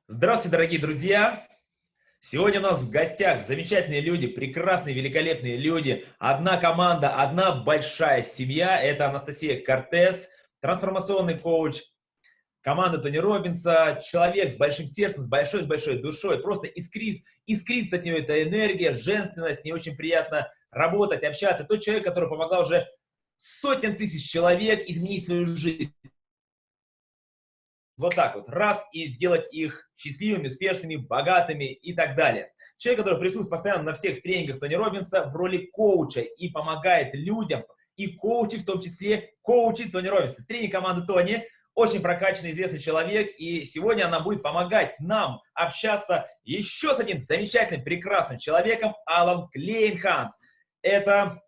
Здравствуйте, дорогие друзья! Сегодня у нас в гостях замечательные люди, прекрасные, великолепные люди. Одна команда, одна большая семья. Это Анастасия Кортез, трансформационный коуч, команда Тони Роббинса, человек с большим сердцем, с большой душой. Просто искрится от нее эта энергия, женственность, с ней очень приятно работать, общаться. Тот человек, который помогал уже сотням тысяч человек изменить свою жизнь. Вот так вот, раз, и сделать их счастливыми, успешными, богатыми и так далее. Человек, который присутствует постоянно на всех тренингах Тони Роббинса в роли коуча и помогает людям, и коучи, в том числе коучи Тони Роббинса. С тренинг команды Тони, очень прокачанный, известный человек, и сегодня она будет помогать нам общаться еще с одним замечательным, прекрасным человеком, Алланом Клейхансом. Это...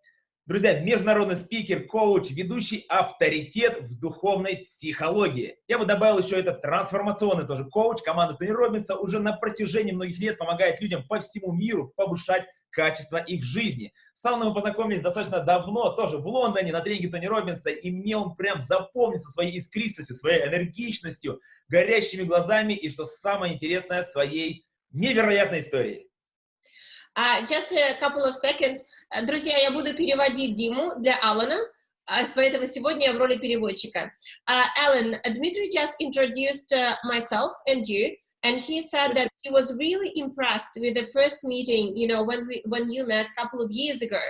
Друзья, международный спикер, коуч, ведущий авторитет в духовной психологии. Я бы добавил еще это трансформационный тоже коуч. Команда Тони Роббинса уже на протяжении многих лет помогает людям по всему миру повышать качество их жизни. С Алланом мы познакомились достаточно давно, тоже в Лондоне, на тренинге Тони Роббинса, и мне он прям запомнился своей искристостью, своей энергичностью, горящими глазами и, что самое интересное, своей невероятной историей. Just a couple of seconds. Друзья, я буду переводить Диму для Аллана, поэтому сегодня я в роли переводчика. Alan, Dmitry just introduced myself and you, and he said that he was really impressed with the first meeting, you know, when you met a couple of years ago,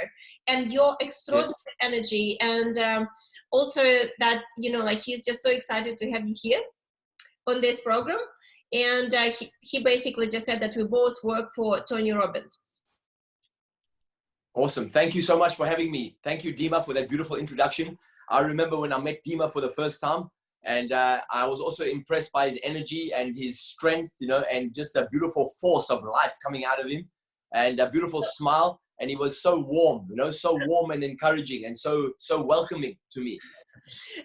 and your extraordinary energy, and also that, you know, like he's just so excited to have you here on this program, and he basically just said that we both work for Tony Robbins. Awesome. Thank you so much for having me. Thank you, Dima, for that beautiful introduction. I remember when I met Dima for the first time, and I was also impressed by his energy and his strength, you know, and just a beautiful force of life coming out of him, and a beautiful smile. And he was so warm, you know, so warm and encouraging, and so welcoming to me.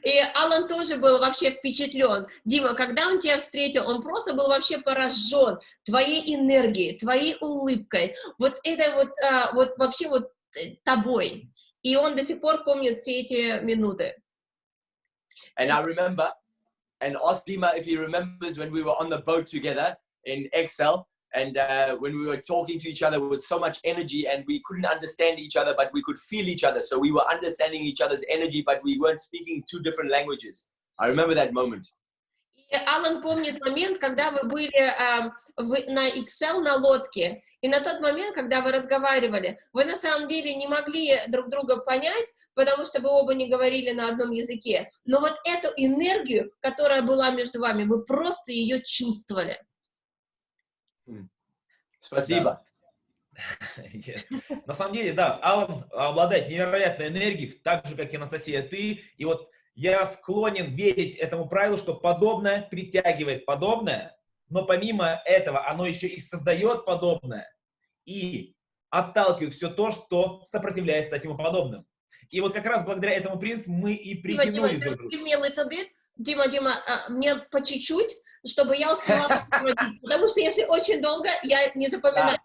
И Аллан тоже был вообще впечатлен. Дима, когда он тебя встретил, он просто был вообще поражен твоей энергией, твоей улыбкой, вот это вот вообще вот тобой. И он до сих пор помнит все эти минуты. And I remember, and asked Dima if he remembers when we were on the boat together in Excel, and when we were talking to each other with so much energy, and we couldn't understand each other, but we could feel each other. So we were understanding each other's energy, but we weren't speaking two different languages. I remember that moment. И Аллан помнит момент, когда вы были на Excel на лодке, и на тот момент, когда вы разговаривали, вы на самом деле не могли друг друга понять, потому что вы оба не говорили на одном языке. Но вот эту энергию, которая была между вами, вы просто ее чувствовали. Спасибо. Yes. На самом деле, да, Аллан обладает невероятной энергией, так же, как и Анастасия, ты. И вот я склонен верить этому правилу, что подобное притягивает подобное, но помимо этого оно еще и создает подобное и отталкивает все то, что сопротивляется этому подобным. И вот как раз благодаря этому принципу мы и притянули друг друга. Дима, мне по чуть-чуть, чтобы я успела проводить, потому что если очень долго, я не запоминаю.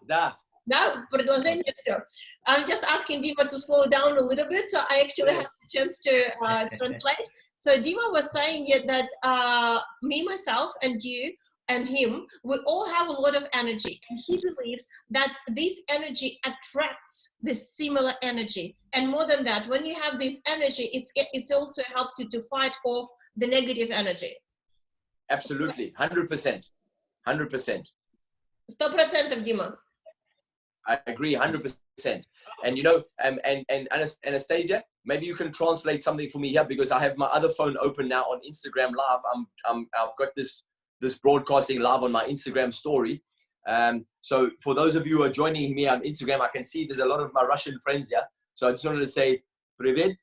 Да, продолжение все. I'm just asking Dima to slow down a little bit, so I actually have the chance to translate. So Dima was saying that me, myself, and you, and him, we all have a lot of energy, and he believes that this energy attracts this similar energy. And more than that, when you have this energy, it also helps you to fight off the negative energy. Absolutely, 100%, 100%. 100%, Дима. I agree, 100%. And you know, and Anastasia, maybe you can translate something for me here, because I have my other phone open now on Instagram Live. I've got this broadcasting live on my Instagram story. So for those of you who are joining me on Instagram, I can see there's a lot of my Russian friends here. So I just wanted to say, Привет,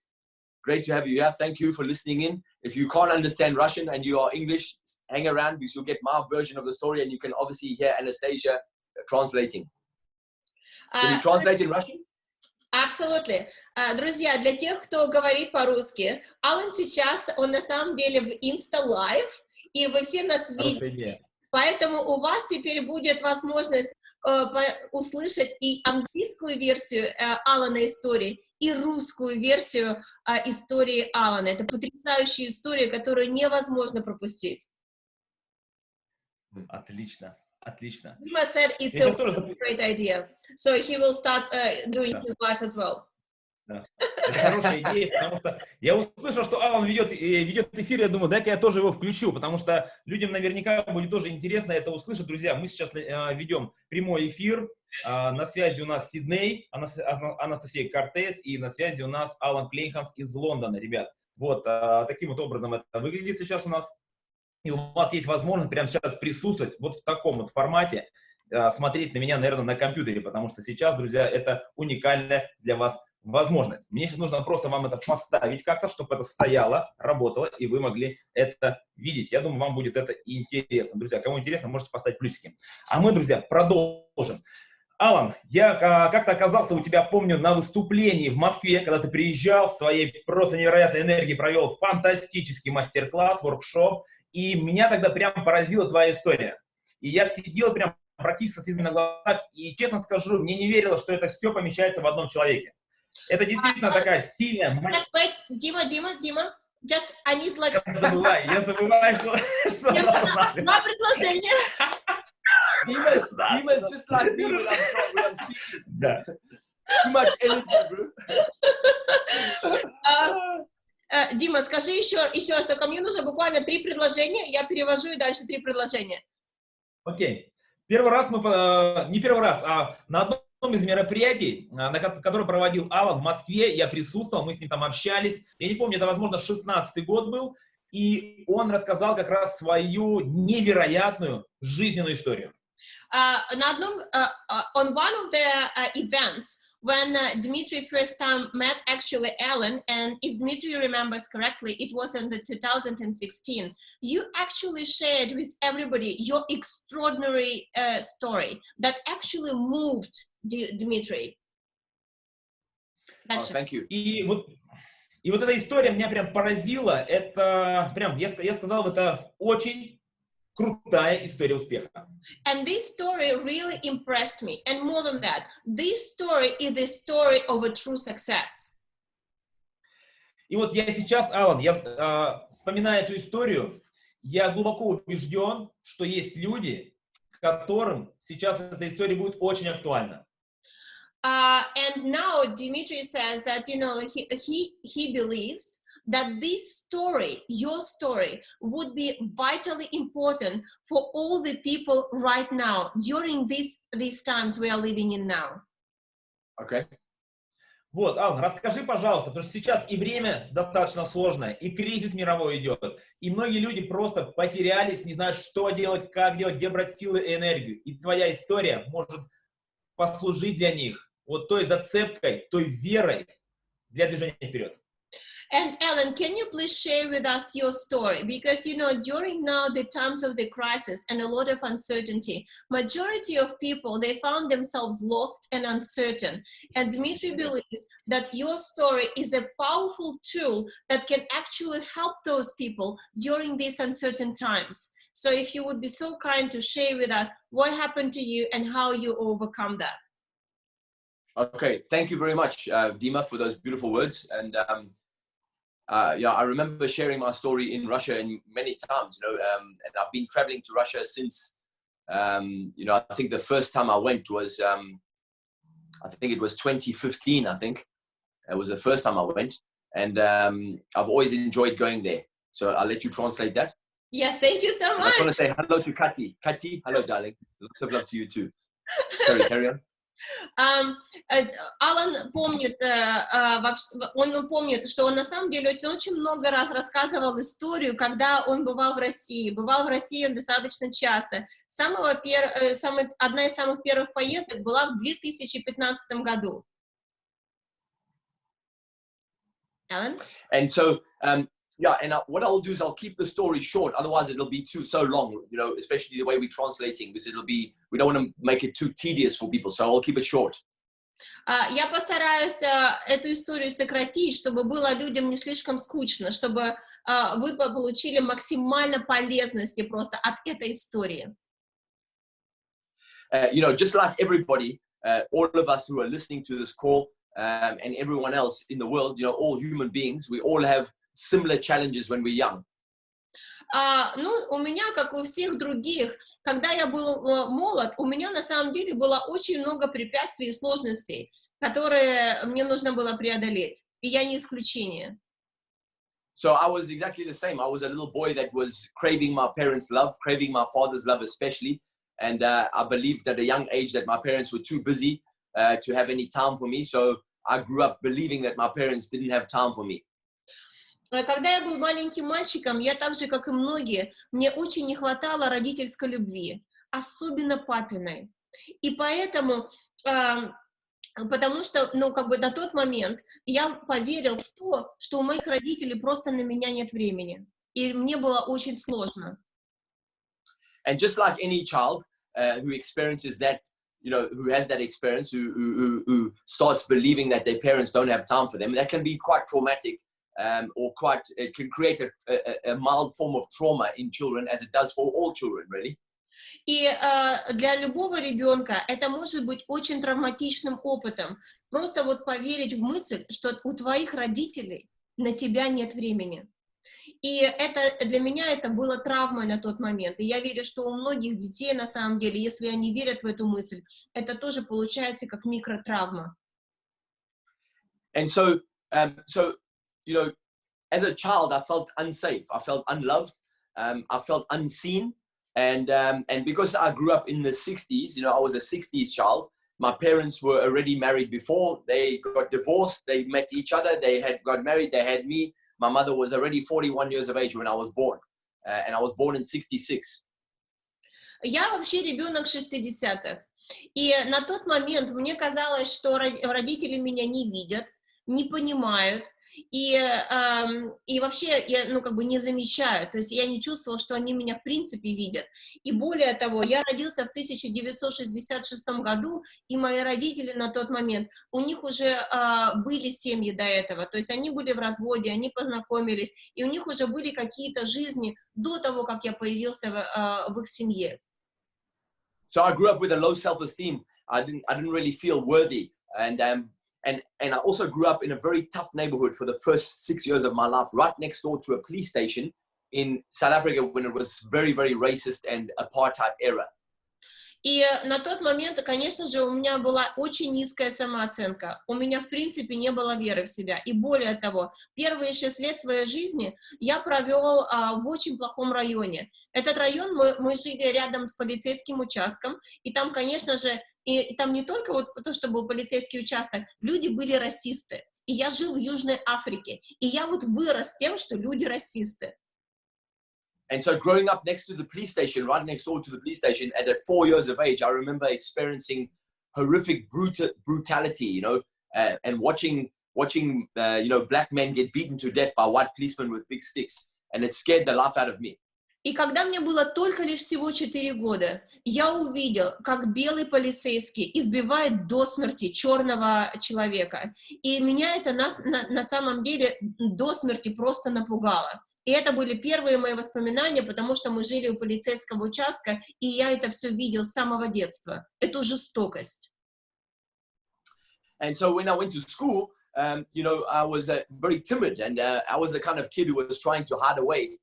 great to have you here. Thank you for listening in. If you can't understand Russian and you are English, hang around, because you'll get my version of the story, and you can obviously hear Anastasia translating. Can you translate in Russian? Absolutely. Друзья, для тех, кто говорит по-русски, Аллан сейчас, он на самом деле в Insta-Live, и вы все нас видите. Поэтому у вас теперь будет возможность услышать и английскую версию Аллана истории, и русскую версию истории Аллана. Это потрясающая история, которую невозможно пропустить. Отлично, отлично. Dima said it's a great idea, so he will start doing his life as well. Да. Это хорошая идея, потому что я услышал, что Аллан ведет эфир, я думаю, дай-ка я тоже его включу, потому что людям наверняка будет тоже интересно это услышать. Друзья, мы сейчас ведем прямой эфир, на связи у нас Сидней, Анастасия Кортез, и на связи у нас Аллан Клейхансом из Лондона, ребят. Вот таким вот образом это выглядит сейчас у нас. И у вас есть возможность прямо сейчас присутствовать вот в таком вот формате, смотреть на меня, наверное, на компьютере, потому что сейчас, друзья, это уникальная для вас возможность. Мне сейчас нужно просто вам это поставить как-то, чтобы это стояло, работало, и вы могли это видеть. Я думаю, вам будет это интересно. Друзья, кому интересно, можете поставить плюсики. А мы, друзья, продолжим. Аллан, я как-то оказался у тебя, помню, на выступлении в Москве, когда ты приезжал, своей просто невероятной энергией провел фантастический мастер-класс, воркшоп, и меня тогда прям поразила твоя история. И я сидел прям практически со слезами на глазах, и, честно скажу, мне не верилось, что это все помещается в одном человеке. Это действительно такая сильная... Just wait, Дима, just, I need like... Я забываю, что... Два предложения. Dima's just like me when I'm speaking. Да. Too much energy, bro. Дима, скажи еще раз, только мне нужно буквально 3 предложения, я перевожу и дальше 3 предложения. Окей. Первый раз не первый раз, а на одном из мероприятий, которое проводил Аллан в Москве, я присутствовал, мы с ним там общались. Я не помню, это, возможно, 16-й год был, и он рассказал как раз свою невероятную жизненную историю. На одном, on one of the events, when Dmitry first time met actually Allan, and if Dmitry remembers correctly, it was in the 2016, you actually shared with everybody your extraordinary story that actually moved Dmitry. Oh, thank you. И вот эта история меня прям поразила, это прям, я сказал, это очень крутая история успеха. And this story really impressed me. And more than that, this story is the story of a true success. И вот я сейчас, Аллан, вспоминая эту историю, я глубоко убежден, что есть люди, которым сейчас эта история будет очень актуальна. And now Dmitry says that, you know, he believes that this story, your story, would be vitally important for all the people right now, during these times we are living in now. Okay. Вот, Аллан, расскажи, пожалуйста, потому что сейчас и время достаточно сложное, и кризис мировой идет, и многие люди просто потерялись, не знают, что делать, как делать, где брать силы и энергию. И твоя история может послужить для них вот той зацепкой, той верой для движения вперед. And Allan, can you please share with us your story? Because, you know, during now the times of the crisis and a lot of uncertainty, majority of people, they found themselves lost and uncertain. And Dmitry believes that your story is a powerful tool that can actually help those people during these uncertain times. So if you would be so kind to share with us what happened to you and how you overcome that. Okay, thank you very much, Dima, for those beautiful words. And yeah, I remember sharing my story in Russia many times, you know, and I've been traveling to Russia since, you know, I think the first time I went was, I think it was 2015, I think. It was the first time I went. And I've always enjoyed going there. So I'll let you translate that. Yeah, thank you so much. I just want to say hello to Kati. Kati, hello, darling. Lots of love to you too. Sorry, carry on. Аллан помнит, он помнит, что он на самом деле очень много раз рассказывал историю, когда он бывал в России. Бывал в России он достаточно часто. Одна из самых первых поездок была в 2015 году. Allan? And so, yeah, and what I'll do is I'll keep the story short. Otherwise, it'll be so long, you know, especially the way we're translating, because we don't want to make it too tedious for people. So I'll keep it short. Я постараюсь эту историю сократить, чтобы было людям не слишком скучно, чтобы вы получили максимально полезности просто от этой истории. You know, just like everybody, all of us who are listening to this call, and everyone else in the world, you know, all human beings, we all have similar challenges when we're young. Ну, у меня, как у всех других, когда я был молод, у меня на самом деле было очень много препятствий и сложностей, которые мне нужно было преодолеть. И я не исключение. So I was exactly the same. I was a little boy that was craving my parents' love, craving my father's love especially. And I believed at a young age that my parents were too busy to have any time for me. So I grew up believing that my parents didn't have time for me. Когда я был маленьким мальчиком, я так же, как и многие, мне очень не хватало родительской любви, особенно папиной. И поэтому, потому что, ну, как бы на тот момент я поверил в то, что у моих родителей просто на меня нет времени. И мне было очень сложно. And just like any child who experiences that, you know, who has that experience, who starts believing that their parents don't have time for them, that can be quite traumatic. Or it can create a mild form of trauma in children, as it does for all children, really. И для любого ребенка это может быть очень травматичным опытом. Просто вот поверить в мысль, что у твоих родителей на тебя нет времени. И это для меня это было травмой на тот момент. И я верю, что у многих детей на самом деле, если они верят в эту мысль, это тоже получается как микротравма. And so, you know, as a child, I felt unsafe. I felt unloved. I felt unseen. And because I grew up in the 60s, you know, I was a 60s child. My parents were already married before. They got divorced. They met each other. They had got married. They had me. My mother was already 41 years of age when I was born. And I was born in 66. Я вообще ребенок 60-х. И на тот момент мне казалось, что родители меня не видят, не понимают и вообще ну, как бы не замечают. То есть я не чувствовала, что они меня в принципе видят. И более того, я родился в 1966 году, и мои родители на тот момент, у них уже были семьи до этого. То есть они были в разводе, они познакомились, и у них уже были какие-то жизни до того, как я появился в их семье. So I grew up with a low self-esteem. I didn't really feel worthy. And I also grew up in a very tough neighborhood for the first 6 years of my life, right next door to a police station in South Africa when it was very, very racist and apartheid era. И на тот момент, конечно же, у меня была очень низкая самооценка. У меня, в принципе, не было веры в себя. И более того, первые 6 лет своей жизни я провел в очень плохом районе. Этот район, мы жили рядом с полицейским участком, и там, конечно же, и там не только вот то, что был полицейский участок, люди были расисты. И я жил в Южной Африке. И я вот вырос с тем, что люди расисты. And so growing up next to the police station, right next door to the police station, at 4 years of age, I remember experiencing horrific brutality, you know, and watching you know, black men get beaten to death by white policemen with big sticks. And it scared the life out of me. И когда мне было только лишь всего 4 года, я увидел, как белый полицейский избивает до смерти черного человека. И меня это на самом деле до смерти просто напугало. И это были первые мои воспоминания, потому что мы жили у полицейского участка, и я это все видел с самого детства. Эту жестокость. And so when I went to school, you know, I was very timid, and I was the kind of kid who was trying to hide away.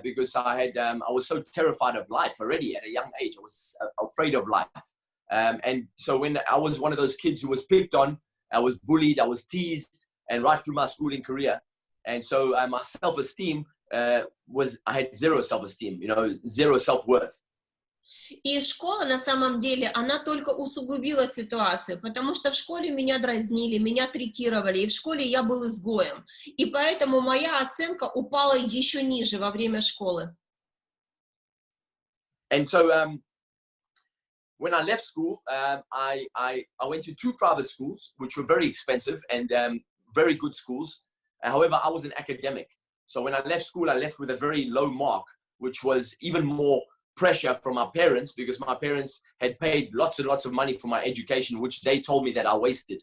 Because I was so terrified of life already at a young age. I was afraid of life. And so when I was one of those kids who was picked on, I was bullied, I was teased, and right through my schooling career. And so my self-esteem I had zero self-esteem, you know, zero self-worth. И школа, на самом деле, она только усугубила ситуацию, потому что в школе меня дразнили, меня третировали, и в школе я был изгоем. И поэтому моя оценка упала еще ниже во время школы. And so when I left school, I went to 2 private schools, which were very expensive and very good schools. However, I was an academic. So when I left school, I left with a very low mark, which was even more pressure from my parents, because my parents had paid lots and lots of money for my education, which they told me that I wasted.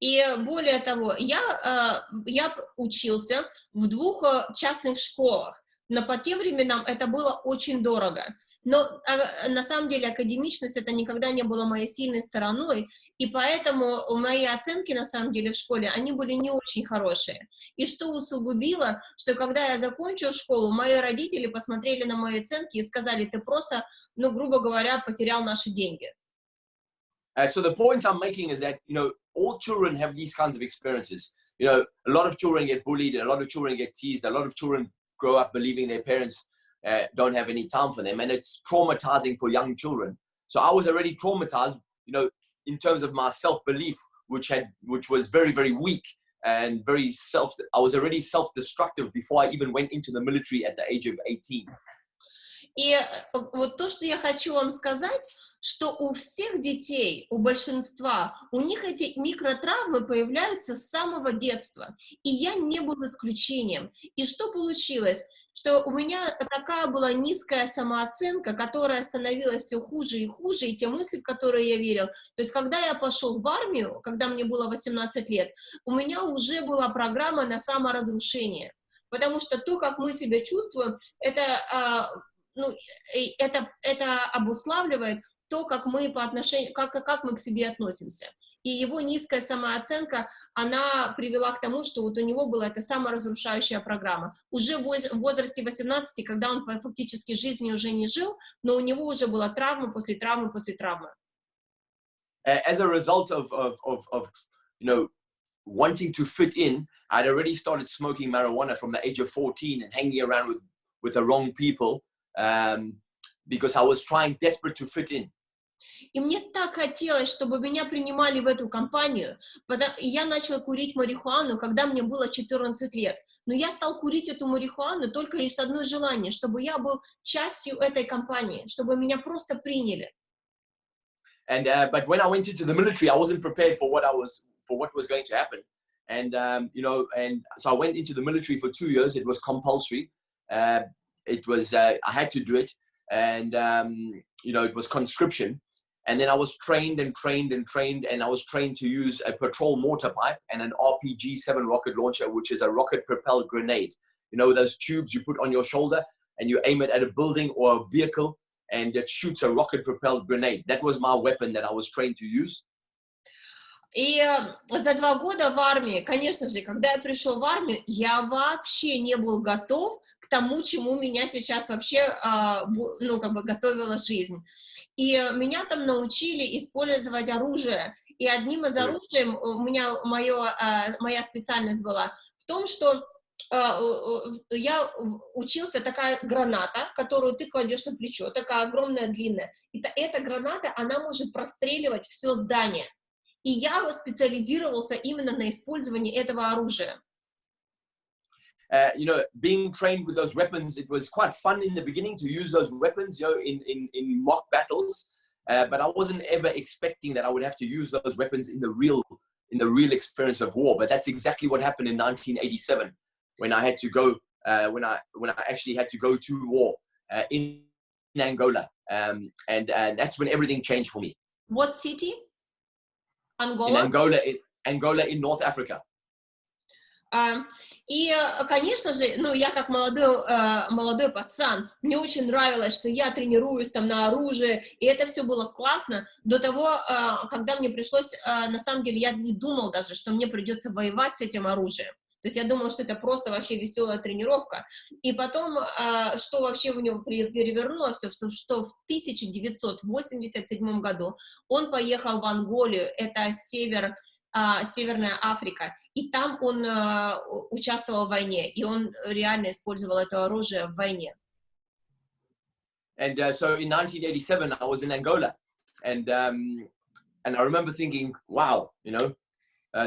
И более того, я учился в 2 частных школах, но по тем временам это было очень дорого. Но на самом деле академичность это никогда не было моей сильной стороной, и поэтому мои оценки на самом деле в школе, они были не очень хорошие. И что усугубило, что когда я закончила школу, мои родители посмотрели на мои оценки и сказали, ты просто, ну, грубо говоря, потерял наши деньги. So the point I'm making is that, you know, all children have these kinds of experiences. You know, a lot of children get bullied, a lot of children get teased, a lot of children grow up believing their parents don't have any time for them, and it's traumatizing for young children. So I was already traumatized, you know, in terms of my self-belief, which was very, very weak and I was already self-destructive before I even went into the military at the age of 18. И вот то, что я хочу вам сказать, что у всех детей, у большинства, у них эти микротравмы появляются с самого детства. И я не был исключением. И что получилось? Что у меня такая была низкая самооценка, которая становилась все хуже и хуже, и те мысли, в которые я верил. То есть, когда я пошел в армию, когда мне было 18 лет, у меня уже была программа на саморазрушение. Потому что то, как мы себя чувствуем, это обуславливает то, как мы по отношению, как мы к себе относимся. И его низкая самооценка, она привела к тому, что вот у него была эта саморазрушающая программа. Уже в возрасте 18, когда он фактически жизни уже не жил, но у него уже была травма после травмы после травмы. As a result of you know, wanting to fit in, I'd already started smoking marijuana from the age of 14 and hanging around with the wrong people because I was trying desperate to fit in. И мне так хотелось, чтобы меня принимали в эту компанию, и я начала курить марихуану, когда мне было 14 лет. Но я стал курить эту марихуану только лишь с одной желанием, чтобы я был частью этой компании, чтобы меня просто приняли. And but when I went into the military, I wasn't prepared for what was going to happen. And you know, and so I went into the military for 2 years. It was compulsory. It was I had to do it, and you know, it was conscription. And then I was trained, and I was trained to use a patrol mortar pipe and an RPG-7 rocket launcher, which is a rocket-propelled grenade. You know, those tubes you put on your shoulder, and you aim it at a building or a vehicle, and it shoots a rocket-propelled grenade. That was my weapon that I was trained to use. И за 2 года в армии, конечно же, когда я пришел в армию, я вообще не был готов к тому, чему меня сейчас вообще, ну, как бы готовила жизнь. И меня там научили использовать оружие. И одним из оружием у меня моя специальность была в том, что я учился такая граната, которую ты кладешь на плечо, такая огромная, длинная. И эта граната, она может простреливать все здание. И я специализировался именно на использовании этого оружия. You know, being trained with those weapons, it was quite fun in the beginning to use those weapons, you know, in mock battles. But I wasn't ever expecting that I would have to use those weapons in the real experience of war. But that's exactly what happened in 1987, when I had to go, when I actually had to go to war in Angola, and that's when everything changed for me. What city? Angola? In Angola in North Africa. И, конечно же, ну, я как молодой пацан, мне очень нравилось, что я тренируюсь там на оружии, и это все было классно до того, когда мне пришлось, на самом деле, я не думал даже, что мне придется воевать с этим оружием. То есть я думала, что это просто вообще веселая тренировка. И потом, что вообще в нем перевернуло все, что в 1987 году он поехал в Анголу, это Северная Африка, и там он участвовал в войне, и он реально использовал это оружие в войне. And so in 1987, I was in Angola, and I remember thinking, wow, you know,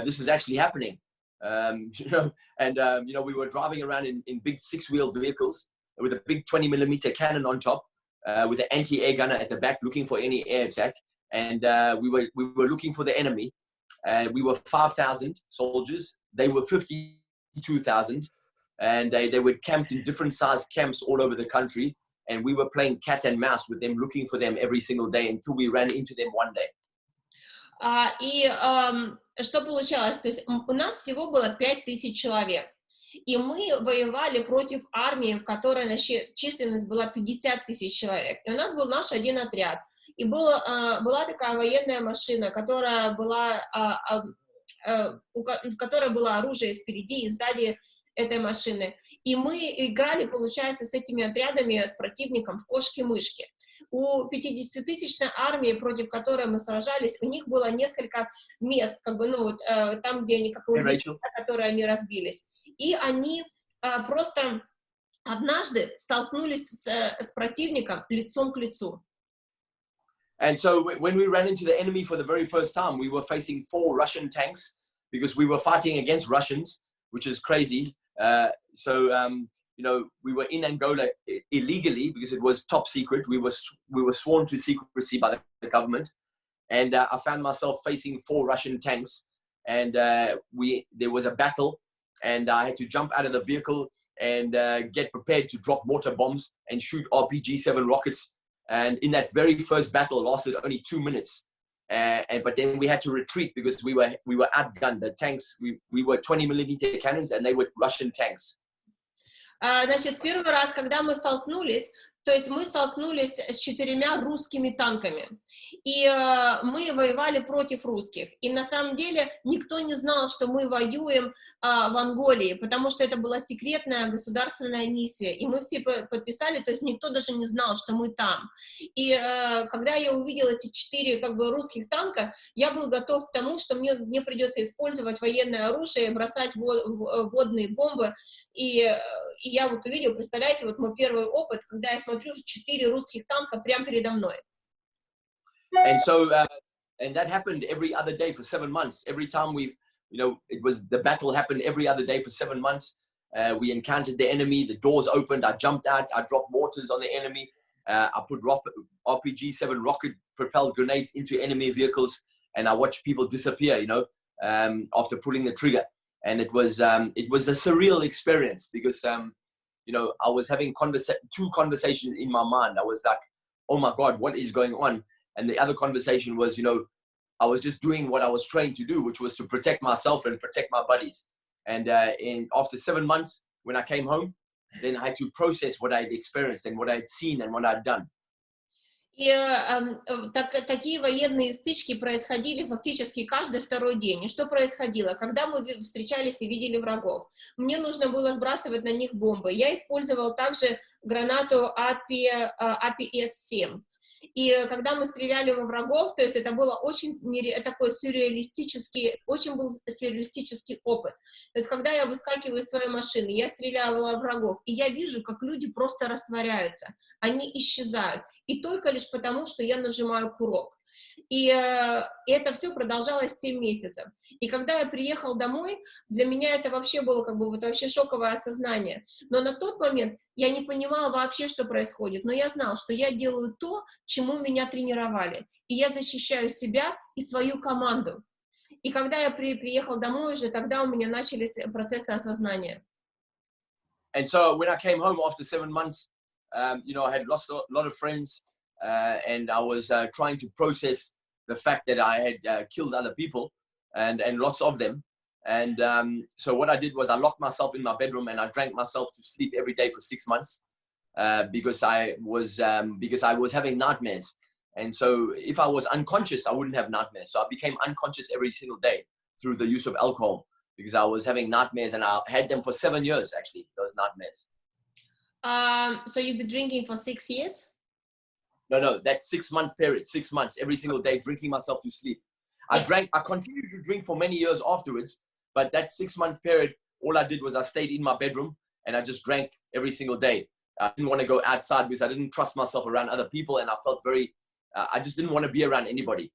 this is actually happening. You know, and you know, we were driving around in big 6-wheel vehicles with a big 20mm cannon on top, with an anti-air gunner at the back, looking for any air attack, and we were looking for the enemy. We were 5,000 soldiers. They were 52,000, and they were camped in different sized camps all over the country. And we were playing cat and mouse with them, looking for them every single day until we ran into them one day. И что получалось? То есть у нас всего было 5000 человек. И мы воевали против армии, в которой численность была 50 тысяч человек. И у нас был наш один отряд. И была такая военная машина, которая была, в которой было оружие спереди и сзади этой машины. И мы играли, получается, с этими отрядами, с противником в кошки-мышки. У 50-тысячной армии, против которой мы сражались, у них было несколько мест, как бы, ну, вот, там, где они, как ладьи, которые они разбились. И они просто однажды столкнулись с противником лицом к лицу. And so when we ran into the enemy for the very first time, we were facing 4 Russian tanks because we were fighting against Russians, which is crazy. You know, we were in Angola illegally because it was top secret. We were sworn to secrecy by the government. And I found myself facing 4 Russian tanks. And there was a battle. And I had to jump out of the vehicle and get prepared to drop mortar bombs and shoot RPG-7 rockets. And in that very first battle, lasted only 2 minutes. But then we had to retreat because we were outgunned. The tanks, we were 20-millimeter cannons, and they were Russian tanks. Значит, первый раз, когда мы столкнулись, то есть мы столкнулись с 4 русскими танками, и мы воевали против русских, и на самом деле никто не знал, что мы воюем в Анголе, потому что это была секретная государственная миссия, и мы все подписали, то есть никто даже не знал, что мы там. И когда я увидела эти 4 как бы русских танка, я был готов к тому, что мне придется использовать военное оружие, бросать водные бомбы, и я вот увидела, представляете, вот мой первый опыт, когда я смотрю 4 русских танка прямо передо мной. And so, and that happened every other day for 7 months. Every time the battle happened every other day for 7 months. We encountered the enemy, the doors opened, I jumped out, I dropped mortars on the enemy. I put RPG-7 rocket-propelled grenades into enemy vehicles, and I watched people disappear, after pulling the trigger. And it was a surreal experience because, I was having 2 conversations in my mind. I was like, oh my God, what is going on? And the other conversation was, I was just doing what I was trained to do, which was to protect myself and protect my buddies. And after 7 months, when I came home, then I had to process what I had experienced and what I had seen and what I had done. И такие военные стычки происходили фактически каждый второй день. И что происходило? Когда мы встречались и видели врагов, мне нужно было сбрасывать на них бомбы. Я использовал также гранату APS-7. И когда мы стреляли во врагов, то есть это было очень такой очень был сюрреалистический опыт. То есть когда я выскакиваю из своей машины, я стреляю во врагов, и я вижу, как люди просто растворяются, они исчезают, и только лишь потому, что я нажимаю курок. И это все продолжалось 7 месяцев. И когда я приехал домой, для меня это вообще было как бы вот вообще шоковое осознание. Но на тот момент я не понимала вообще, что происходит. Но я знала, что я делаю то, чему меня тренировали. И я защищаю себя и свою команду. И когда я приехал домой уже, тогда у меня начались процессы осознания. And so when I came home after 7 months, I had lost a lot of friends. And I was trying to process the fact that I had killed other people and lots of them. And so what I did was I locked myself in my bedroom and I drank myself to sleep every day for 6 months because I was having nightmares. And so if I was unconscious, I wouldn't have nightmares. So I became unconscious every single day through the use of alcohol because I was having nightmares, and I had them for 7 years, actually, those nightmares. So you've been drinking for 6 years? No, that 6-month period, 6 months, every single day, drinking myself to sleep. I continued to drink for many years afterwards, but that 6-month period, all I did was I stayed in my bedroom and I just drank every single day. I didn't want to go outside because I didn't trust myself around other people, and I felt I just didn't want to be around anybody.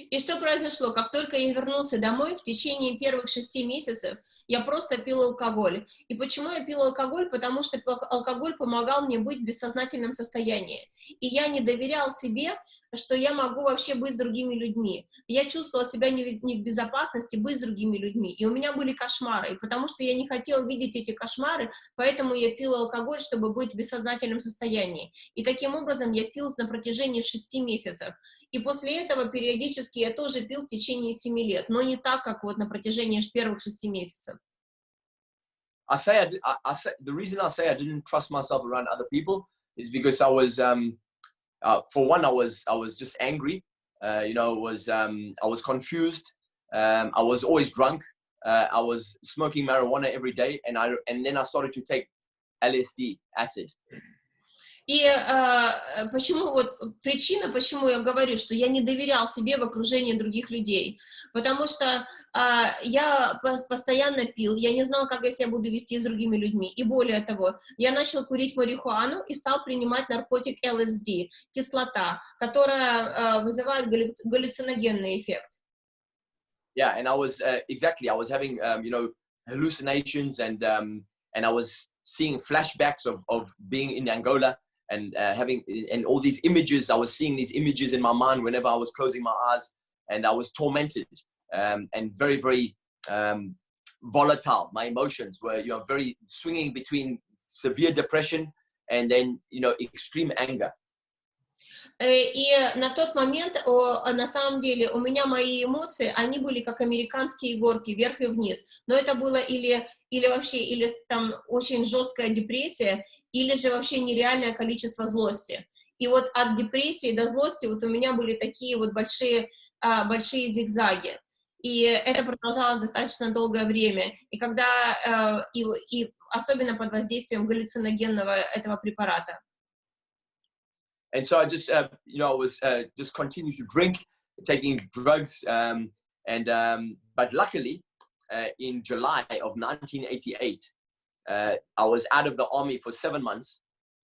И что произошло? Как только я вернулся домой, в течение первых 6 месяцев я просто пил алкоголь. И почему я пил алкоголь? Потому что алкоголь помогал мне быть в бессознательном состоянии. И я не доверял себе, что я могу вообще быть с другими людьми. Я чувствовала себя не в безопасности быть с другими людьми. И у меня были кошмары. И потому что я не хотела видеть эти кошмары, поэтому я пила алкоголь, чтобы быть в бессознательном состоянии. И таким образом я пил на протяжении 6 месяцев. И после этого периодически я тоже пил в течение 7 лет, но не так, как вот на протяжении первых 6 месяцев. the reason I say I didn't trust myself around other people is because I was, for one, I was just angry. You know, I was confused. I was always drunk. I was smoking marijuana every day, and then I started to take LSD, acid. И почему вот причина, почему я говорю, что я не доверял себе в окружении других людей, потому что я постоянно пил, я не знала, как я себя буду вести с другими людьми, и более того, я начал курить марихуану и стал принимать наркотик LSD, кислота, которая вызывает галлюциногенный эффект. Yeah, and I was I was having you know, hallucinations, and I was seeing flashbacks of being in Angola. And having all these images, I was seeing these images in my mind whenever I was closing my eyes, and I was tormented and very, very volatile. My emotions were, you know, very swinging between severe depression and then, you know, extreme anger. И на тот момент, на самом деле, у меня мои эмоции, они были как американские горки, вверх и вниз. Но это было или вообще, или там очень жесткая депрессия, или же вообще нереальное количество злости. И вот от депрессии до злости вот у меня были такие вот большие зигзаги. И это продолжалось достаточно долгое время. И когда, и особенно под воздействием галлюциногенного этого препарата. And so I just, you know, I was just continued to drink, taking drugs, but luckily, in July of 1988, I was out of the army for 7 months,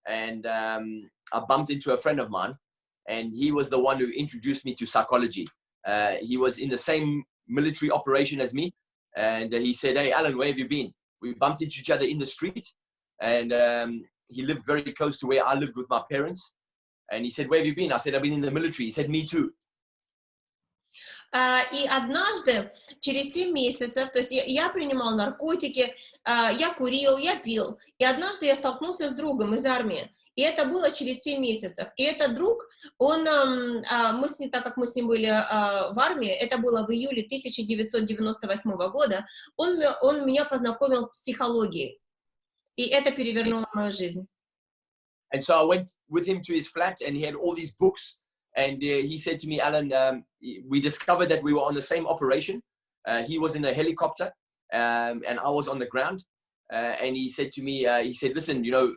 and I bumped into a friend of mine, and he was the one who introduced me to psychology. He was in the same military operation as me, and he said, "Hey, Alan, where have you been?" We bumped into each other in the street, and he lived very close to where I lived with my parents. And he said, "Where have you been?" I said, "I've been in the military." He said, "Me too." И однажды, через 7 месяцев, то есть я принимал наркотики, я курил, я пил, и однажды я столкнулся с другом из армии, и это было через 7 месяцев. И этот друг, мы с ним, так как мы с ним были в армии, это было в июле 1998 года, он меня познакомил с психологией, и это перевернуло мою жизнь. And so I went with him to his flat, and he had all these books. And he said to me, "Alan, we discovered that we were on the same operation. He was in a helicopter, and I was on the ground." And he said to me, he said, "Listen, you know,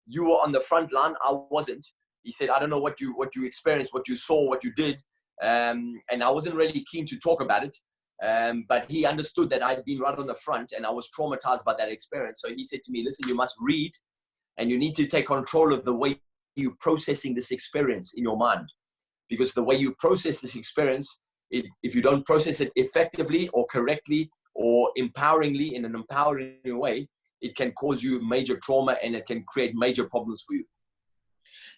you were on the front line. I wasn't." He said, "I don't know what you experienced, what you saw, what you did." And I wasn't really keen to talk about it. But he understood that I'd been right on the front, and I was traumatized by that experience. So he said to me, "Listen, you must read. And you need to take control of the way you're processing this experience in your mind. Because the way you process this experience, if you don't process it effectively or correctly or empoweringly, in an empowering way, it can cause you major trauma and it can create major problems for you."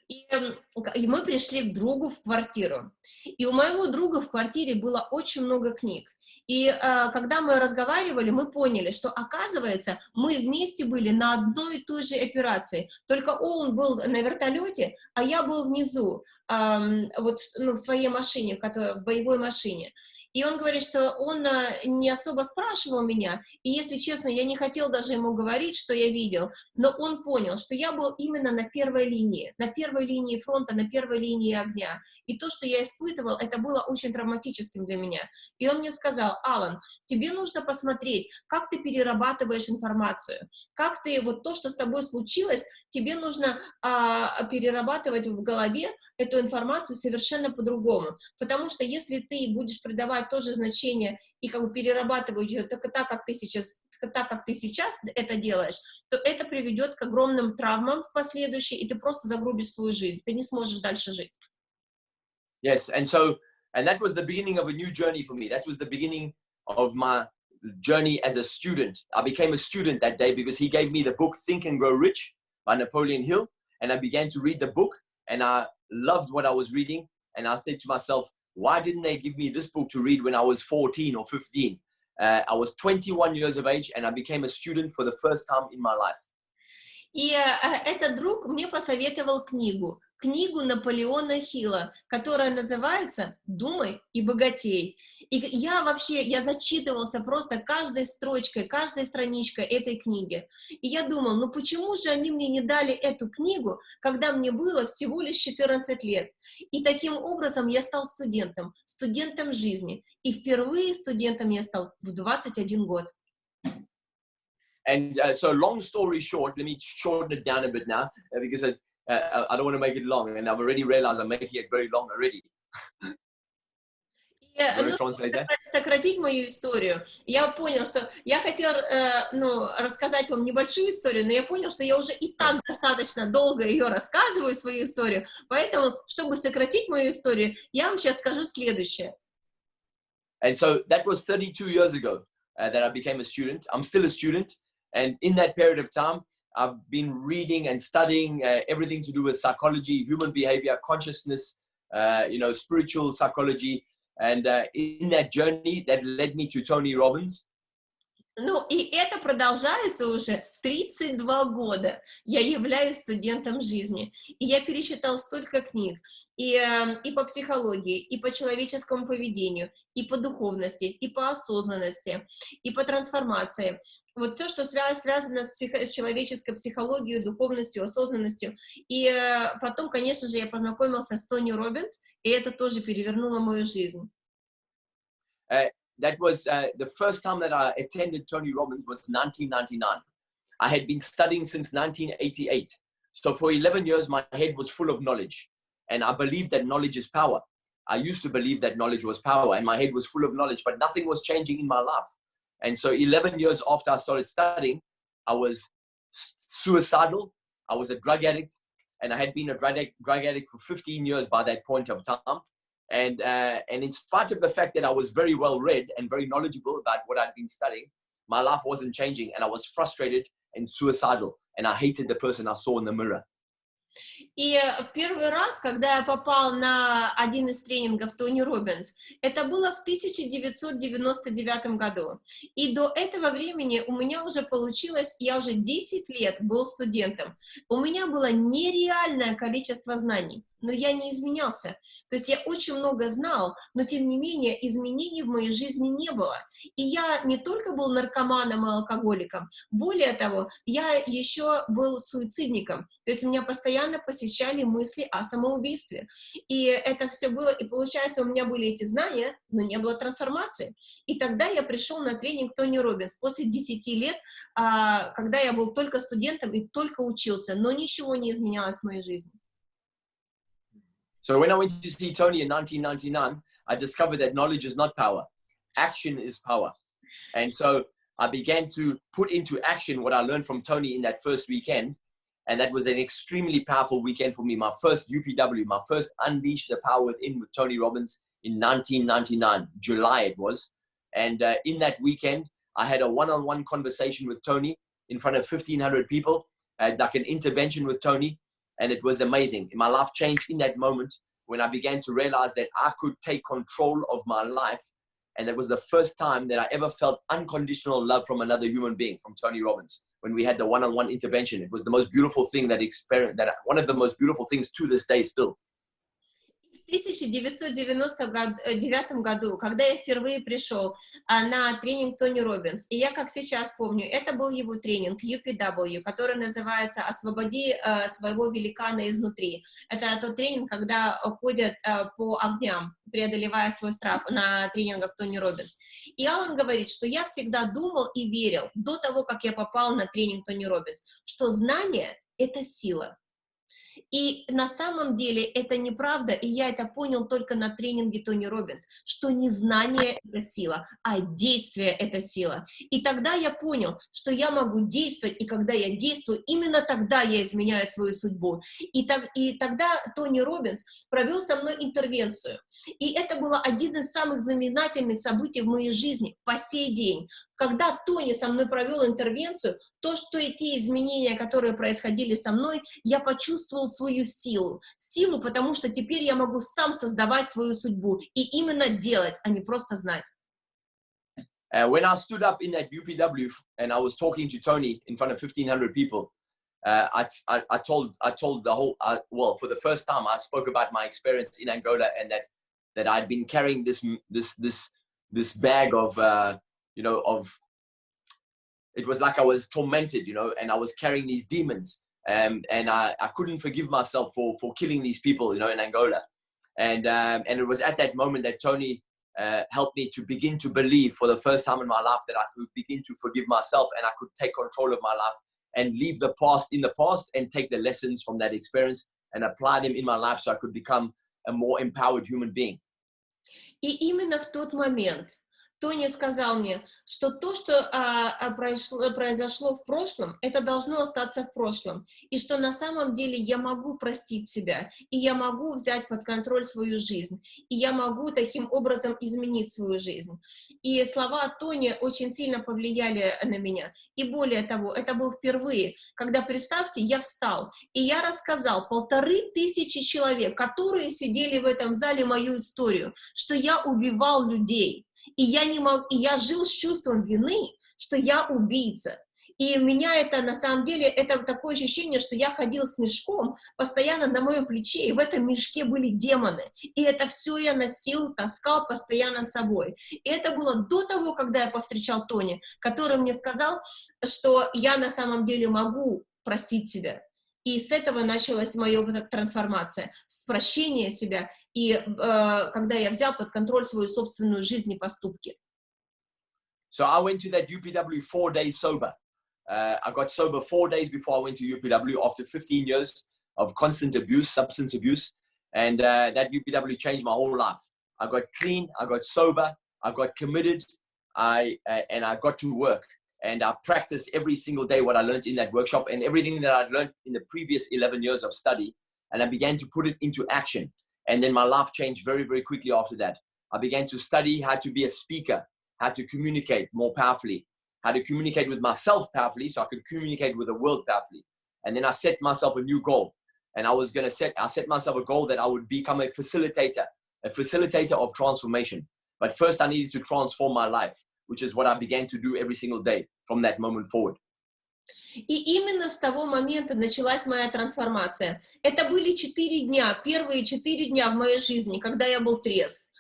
И мы пришли к другу в квартиру. И у моего друга в квартире было очень много книг. И когда мы разговаривали, мы поняли, что, оказывается, мы вместе были на одной и той же операции. Только он был на вертолете, а я был внизу, вот, в своей машине, в боевой машине. И он говорит, что он не особо спрашивал меня, и, если честно, я не хотел даже ему говорить, что я видел, но он понял, что я был именно на первой линии фронта, на первой линии огня. И то, что я испытывал, это было очень травматическим для меня. И он мне сказал: "Аллан, тебе нужно посмотреть, как ты перерабатываешь информацию, как ты, вот то, что с тобой случилось, тебе нужно перерабатывать в голове эту информацию совершенно по-другому, потому что если ты будешь придавать то же значение и как бы перерабатывать ее так, как ты сейчас это делаешь, то это приведет к огромным травмам в последующем, и ты просто загрузишь свою жизнь, ты не сможешь дальше жить." Yes, and that was the beginning of a new journey for me. That was the beginning of my journey as a student. I became a student that day because he gave me the book Think and Grow Rich by Napoleon Hill, and I began to read the book, and I loved what I was reading, and I said to myself, why didn't they give me this book to read when I was 14 or 15? I was 21 years of age, and I became a student for the first time in my life. И этот друг мне посоветовал книгу Наполеона Хилла, которая называется «Думай и богатей». И я зачитывался просто каждой строчкой, каждой страничкой этой книги. И я думал, ну почему же они мне не дали эту книгу, когда мне было всего лишь 14 лет? И таким образом я стал студентом жизни. И впервые студентом я стал в 21 год. And so long story short, let me shorten it down a bit now, because I don't want to make it long, and I've already realized I'm making it very long already. Сократить мою историю. Я понял, что я хотел рассказать вам небольшую историю, но я понял, что я уже и так достаточно долго ее рассказываю, свою историю, поэтому, чтобы сократить мою историю, я вам сейчас скажу следующее. And so that was 32 years ago that I became a student. I'm still a student, and in that period of time, I've been reading and studying everything to do with psychology, human behavior, consciousness, spiritual psychology. And in that journey, that led me to Tony Robbins. Ну, и это продолжается уже 32 года. Я являюсь студентом жизни. И я перечитал столько книг. И по психологии, и по человеческому поведению, и по духовности, и по осознанности, и по трансформации. Вот все, что связано с человеческой психологией, духовностью, осознанностью. И потом, конечно же, я познакомился с Тони Роббинс, и это тоже перевернуло мою жизнь. That was the first time that I attended Tony Robbins was 1999. I had been studying since 1988. So for 11 years, my head was full of knowledge. And I believed that knowledge is power. I used to believe that knowledge was power, and my head was full of knowledge, but nothing was changing in my life. And so 11 years after I started studying, I was suicidal. I was a drug addict, and I had been a drug addict for 15 years by that point of time. And in spite of the fact that I was very well read and very knowledgeable about what I'd been studying, my life wasn't changing, and I was frustrated and suicidal, and I hated the person I saw in the mirror. И первый раз, когда я попал на один из тренингов Тони Роббинс, это было в 1999 году. И до этого времени у меня уже получилось, я уже 10 лет был студентом. У меня было нереальное количество знаний, но я не изменялся. То есть я очень много знал, но тем не менее изменений в моей жизни не было. И я не только был наркоманом и алкоголиком, более того, я еще был суицидником. То есть меня постоянно посещали мысли о самоубийстве. И это все было, и получается, у меня были эти знания, но не было трансформации. И тогда я пришел на тренинг Тони Роббинс после 10 лет, когда я был только студентом и только учился, но ничего не изменялось в моей жизни. So when I went to see Tony in 1999, I discovered that knowledge is not power. Action is power. And so I began to put into action what I learned from Tony in that first weekend. And that was an extremely powerful weekend for me. My first UPW, my first Unleash the Power Within with Tony Robbins in 1999, July it was. And in that weekend, I had a one-on-one conversation with Tony in front of 1,500 people, like an intervention with Tony. And it was amazing. My life changed in that moment when I began to realize that I could take control of my life. And that was the first time that I ever felt unconditional love from another human being, from Tony Robbins, when we had the one-on-one intervention. It was the most beautiful thing one of the most beautiful things to this day still. В 1999 году, когда я впервые пришел на тренинг Тони Роббинс, и я как сейчас помню, это был его тренинг UPW, который называется «Освободи своего великана изнутри». Это тот тренинг, когда ходят по огням, преодолевая свой страх на тренингах Тони Роббинс. И Аллан говорит, что я всегда думал и верил, до того, как я попал на тренинг Тони Роббинс, что знание — это сила. И на самом деле это неправда, и я это понял только на тренинге Тони Роббинс, что не знание — это сила, а действие — это сила. И тогда я понял, что я могу действовать, и когда я действую, именно тогда я изменяю свою судьбу. И тогда Тони Роббинс провел со мной интервенцию. И это было один из самых знаменательных событий в моей жизни по сей день. Когда Тони со мной провел интервенцию, то, что и те изменения, которые происходили со мной, я почувствовал свою силу. Силу, потому что теперь я могу сам создавать свою судьбу и именно делать, а не просто знать. When I stood up in that UPW and I was talking to Tony in front of 1,500 people, I told the whole, well, for the first time, I spoke about my experience in Angola, and that I'd been carrying this bag of, it was like I was tormented, and I was carrying these demons, and I couldn't forgive myself for killing these people, in Angola. And it was at that moment that Tony helped me to begin to believe for the first time in my life that I could begin to forgive myself, and I could take control of my life and leave the past in the past and take the lessons from that experience and apply them in my life so I could become a more empowered human being. И именно в тот момент Тони сказал мне, что то, что произошло в прошлом, это должно остаться в прошлом, и что на самом деле я могу простить себя, и я могу взять под контроль свою жизнь, и я могу таким образом изменить свою жизнь. И слова Тони очень сильно повлияли на меня. И более того, это был впервые, когда, представьте, я встал, и я рассказал 1500 человек, которые сидели в этом зале, мою историю, что я убивал людей. И я жил с чувством вины, что я убийца. И меня это, на самом деле, это такое ощущение, что я ходил с мешком постоянно на моем плече, и в этом мешке были демоны. И это все я носил, таскал постоянно с собой. И это было до того, когда я повстречал Тони, который мне сказал, что я на самом деле могу простить себя. И с этого началась моя трансформация, с прощения себя, и когда я взял под контроль свою собственную жизнь и поступки. So I went to that UPW 4 days sober. I got sober 4 days before I went to UPW after 15 years of constant abuse, substance abuse. And that UPW changed my whole life. I got clean, I got sober, I got committed, and I got to work. And I practiced every single day what I learned in that workshop and everything that I'd learned in the previous 11 years of study. And I began to put it into action. And then my life changed very, very quickly after that. I began to study how to be a speaker, how to communicate more powerfully, how to communicate with myself powerfully so I could communicate with the world powerfully. And then I set myself a new goal. And I set myself a goal that I would become a facilitator of transformation. But first I needed to transform my life, which is what I began to do every single day from that moment forward. И именно с того момента началась моя трансформация. Это были 4 дня, первые 4 дня в моей жизни, когда я был трезв.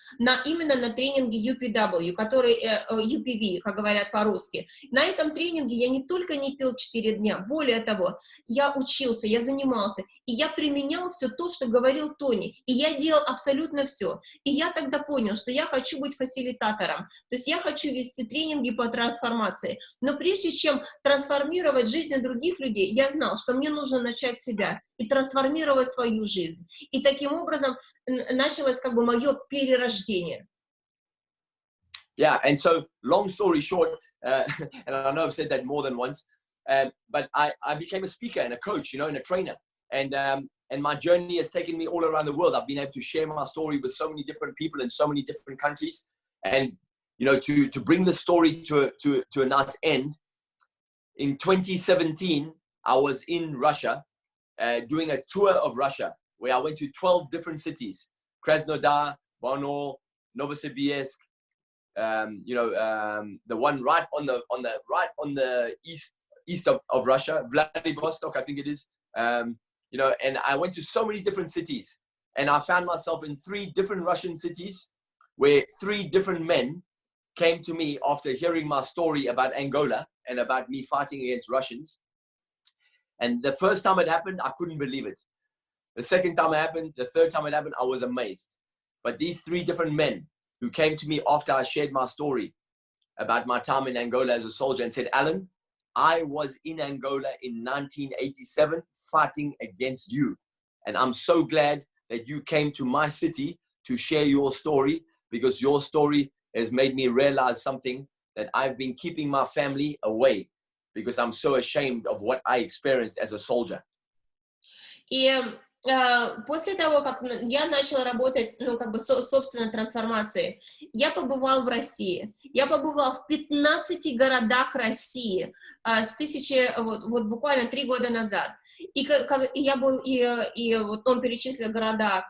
Именно на тренинге UPW, который UPV, как говорят по-русски. На этом тренинге я не только не пил 4 дня, более того, я учился, я занимался, и я применял все то, что говорил Тони, и я делал абсолютно все. И я тогда понял, что я хочу быть фасилитатором, то есть я хочу вести тренинги по трансформации. Но прежде чем трансформировать жизнь других людей, я знал, что мне нужно начать с себя и трансформировать свою жизнь. И таким образом началось как бы мое перерождение. Yeah, and so long story short, and I know I've said that more than once, but I became a speaker and a coach, and a trainer. And my journey has taken me all around the world. I've been able to share my story with so many different people in so many different countries. And, to bring the story to a nice end, in 2017, I was in Russia doing a tour of Russia, where I went to 12 different cities: Krasnodar, Brno, Novosibirsk, the one right on the east of Russia, Vladivostok, I think it is. And I went to so many different cities, and I found myself in 3 different Russian cities, where 3 different men came to me after hearing my story about Angola and about me fighting against Russians. And the first time it happened, I couldn't believe it. The second time it happened, the third time it happened, I was amazed. But these 3 different men who came to me after I shared my story about my time in Angola as a soldier and said, Allan, I was in Angola in 1987 fighting against you. And I'm so glad that you came to my city to share your story, because your story has made me realize something that I've been keeping my family away, because I'm so ashamed of what I experienced as a soldier. И после того, как я начала работать, собственно, трансформацией, я побывал в России. Я побывал в 15 городах России буквально 3 года назад. И он перечислил города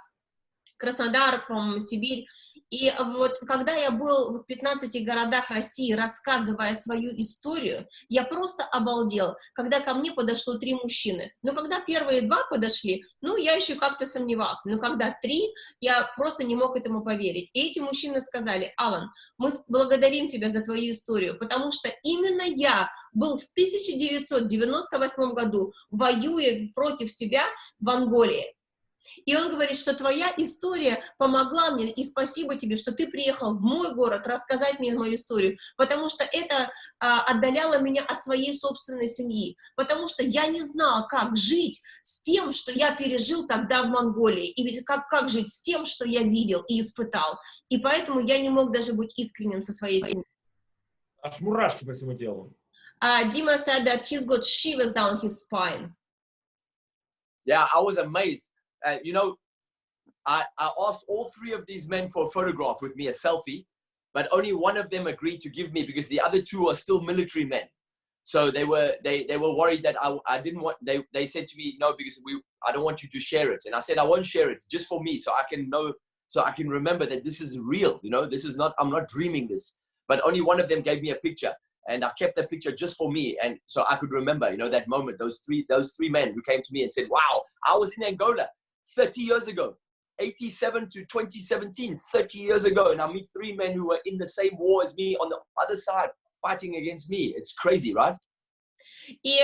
Краснодар, по-моему, Сибирь. И вот когда я был в 15 городах России, рассказывая свою историю, я просто обалдел, когда ко мне подошло 3 мужчины. Но когда первые 2 подошли, ну, я еще как-то сомневался. Но когда 3, я просто не мог этому поверить. И эти мужчины сказали: Аллан, мы благодарим тебя за твою историю, потому что именно я был в 1998 году, воюя против тебя в Анголе. И он говорит, что твоя история помогла мне, и спасибо тебе, что ты приехал в мой город рассказать мне мою историю, потому что это отдаляло меня от своей собственной семьи, потому что я не знал, как жить с тем, что я пережил тогда в Монголии, и ведь как жить с тем, что я видел и испытал, и поэтому я не мог даже быть искренним со своей семьей. Аж мурашки по всему телу. Dima said that he's got shivers down his spine. Yeah, I was amazed. You know, I asked all 3 of these men for a photograph with me, a selfie, but only one of them agreed to give me because the other 2 are still military men. So they were worried that I didn't want. They said to me, no, because I don't want you to share it. And I said, I won't share it, just for me, so I can know, so I can remember that this is real. You know, this is not. I'm not dreaming this. But only one of them gave me a picture, and I kept the picture just for me, and so I could remember, you know, that moment. Those three men who came to me and said, wow, I was in Angola 30 years ago, 87 to 2017, 30 years ago. And I meet 3 men who were in the same war as me on the other side, fighting against me. It's crazy, right? И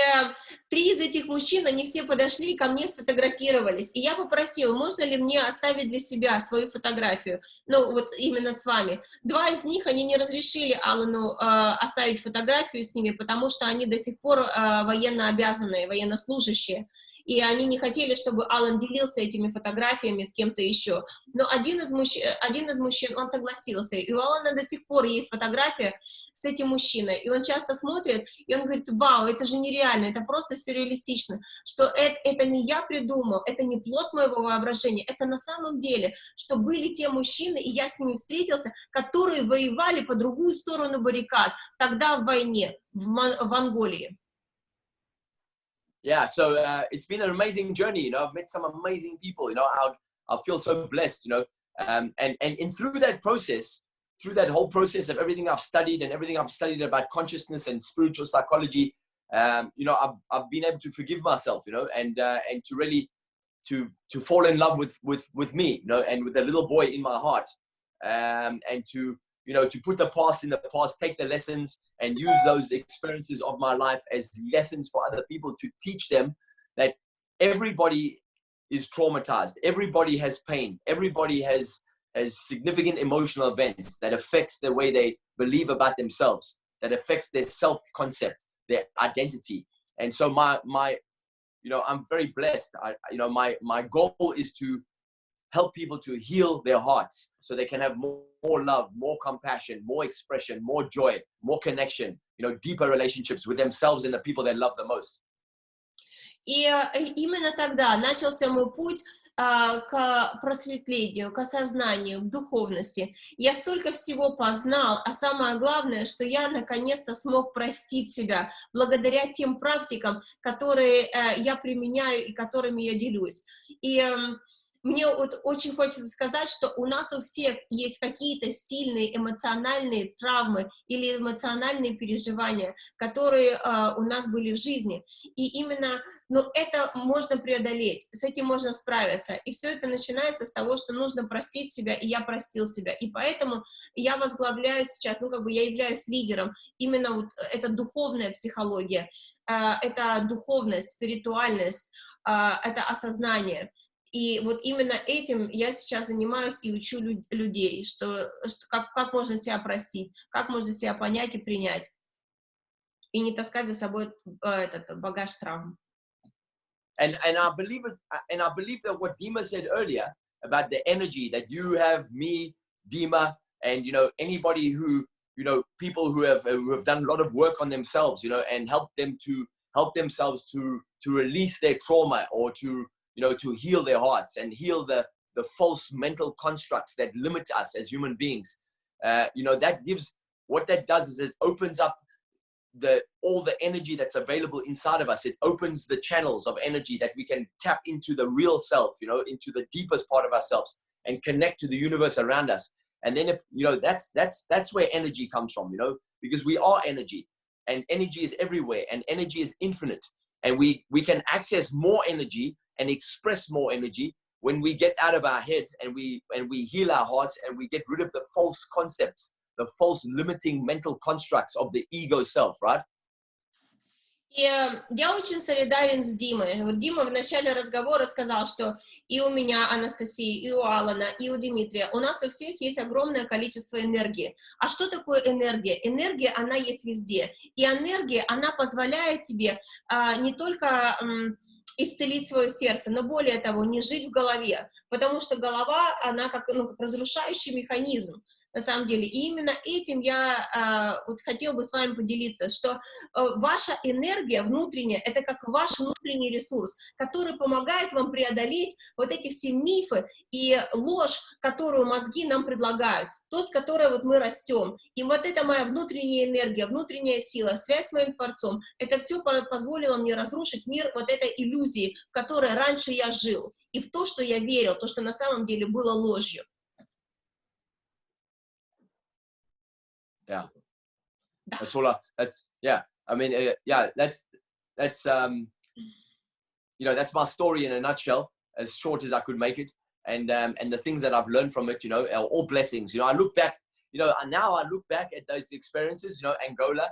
3 из этих мужчин, они все подошли ко мне, сфотографировались. И я попросила, можно ли мне оставить для себя свою фотографию, ну, вот именно с вами. 2 из них, они не разрешили Аллану оставить фотографию с ними, потому что они до сих пор военно обязанные, военнослужащие. И они не хотели, чтобы Аллан делился этими фотографиями с кем-то еще. Но один из мужчин, он согласился. И у Аллана до сих пор есть фотография с этим мужчиной. И он часто смотрит, и он говорит: вау, это же нереально, это просто сюрреалистично, что это не я придумал, это не плод моего воображения, это на самом деле, что были те мужчины, и я с ними встретился, которые воевали по другую сторону баррикад, тогда в войне, в Анголии. Yeah, so it's been an amazing journey. You know, I've met some amazing people. You know, I feel so blessed. You know, and through that process, through that whole process of everything I've studied and everything I've studied about consciousness and spiritual psychology, you know, I've been able to forgive myself. You know, and to really to fall in love with me. You know, and with a little boy in my heart, and to, you know, to put the past in the past, take the lessons and use those experiences of my life as lessons for other people, to teach them that everybody is traumatized. Everybody has pain. Everybody has significant emotional events that affects the way they believe about themselves, that affects their self-concept, their identity. And so you know, I'm very blessed. You know, my goal is to help people to heal their hearts so they can have more love, more compassion, more expression, more joy, more connection, you know, deeper relationships with themselves and the people they love the most. И именно тогда начался мой путь к просветлению, к осознанию, к духовности. Я столько всего познал, а самое главное, что я наконец-то смог простить себя благодаря тем практикам, которые я применяю и которыми я делюсь. И мне вот очень хочется сказать, что у нас у всех есть какие-то сильные эмоциональные травмы или эмоциональные переживания, которые у нас были в жизни. И именно, ну, это можно преодолеть, с этим можно справиться. И все это начинается с того, что нужно простить себя, и я простил себя. И поэтому я возглавляю сейчас, ну, как бы я являюсь лидером. Именно вот эта духовная психология, это духовность, спиритуальность, это осознание. И вот именно этим я сейчас занимаюсь и учу людей, что как можно себя простить, как можно себя понять и принять, и не таскать за собой этот багаж травм. And I believe that what Dima said earlier about the energy that you have, me, Dima, and, you know, anybody who, you know, people who have done a lot of work on themselves, you know, and help themselves to release their trauma, or to, you know, to heal their hearts and heal the false mental constructs that limit us as human beings. You know, what that does is it opens up all the energy that's available inside of us. It opens the channels of energy that we can tap into the real self, you know, into the deepest part of ourselves. and connect to the universe around us. And then if, you know, that's where energy comes from, you know, because we are energy, and energy is everywhere, and energy is infinite. And we can access more energy and express more energy when we get out of our head and we heal our hearts and we get rid of the false concepts, the false limiting mental constructs of the ego self, right? И я очень солидарен с Димой. Вот Дима в начале разговора сказал, что и у меня, Анастасии, и у Аллана, и у Дмитрия, у нас у всех есть огромное количество энергии. А что такое энергия? Энергия, она есть везде. И энергия, она позволяет тебе не только исцелить свое сердце, но более того, не жить в голове, потому что голова, она как разрушающий механизм. На самом деле. И именно этим я вот хотел бы с вами поделиться, что ваша энергия внутренняя, это как ваш внутренний ресурс, который помогает вам преодолеть вот эти все мифы и ложь, которую мозги нам предлагают, то, с которой вот мы растем. И вот это моя внутренняя энергия, внутренняя сила, связь с моим Творцом, это все позволило мне разрушить мир вот этой иллюзии, в которой раньше я жил, и в то, что я верил, то, что на самом деле было ложью. Yeah, that's all. Yeah. I mean, yeah. That's you know, that's my story in a nutshell, as short as I could make it. And the things that I've learned from it, you know, are all blessings. You know, I look back. You know, now I look back at those experiences. You know, Angola.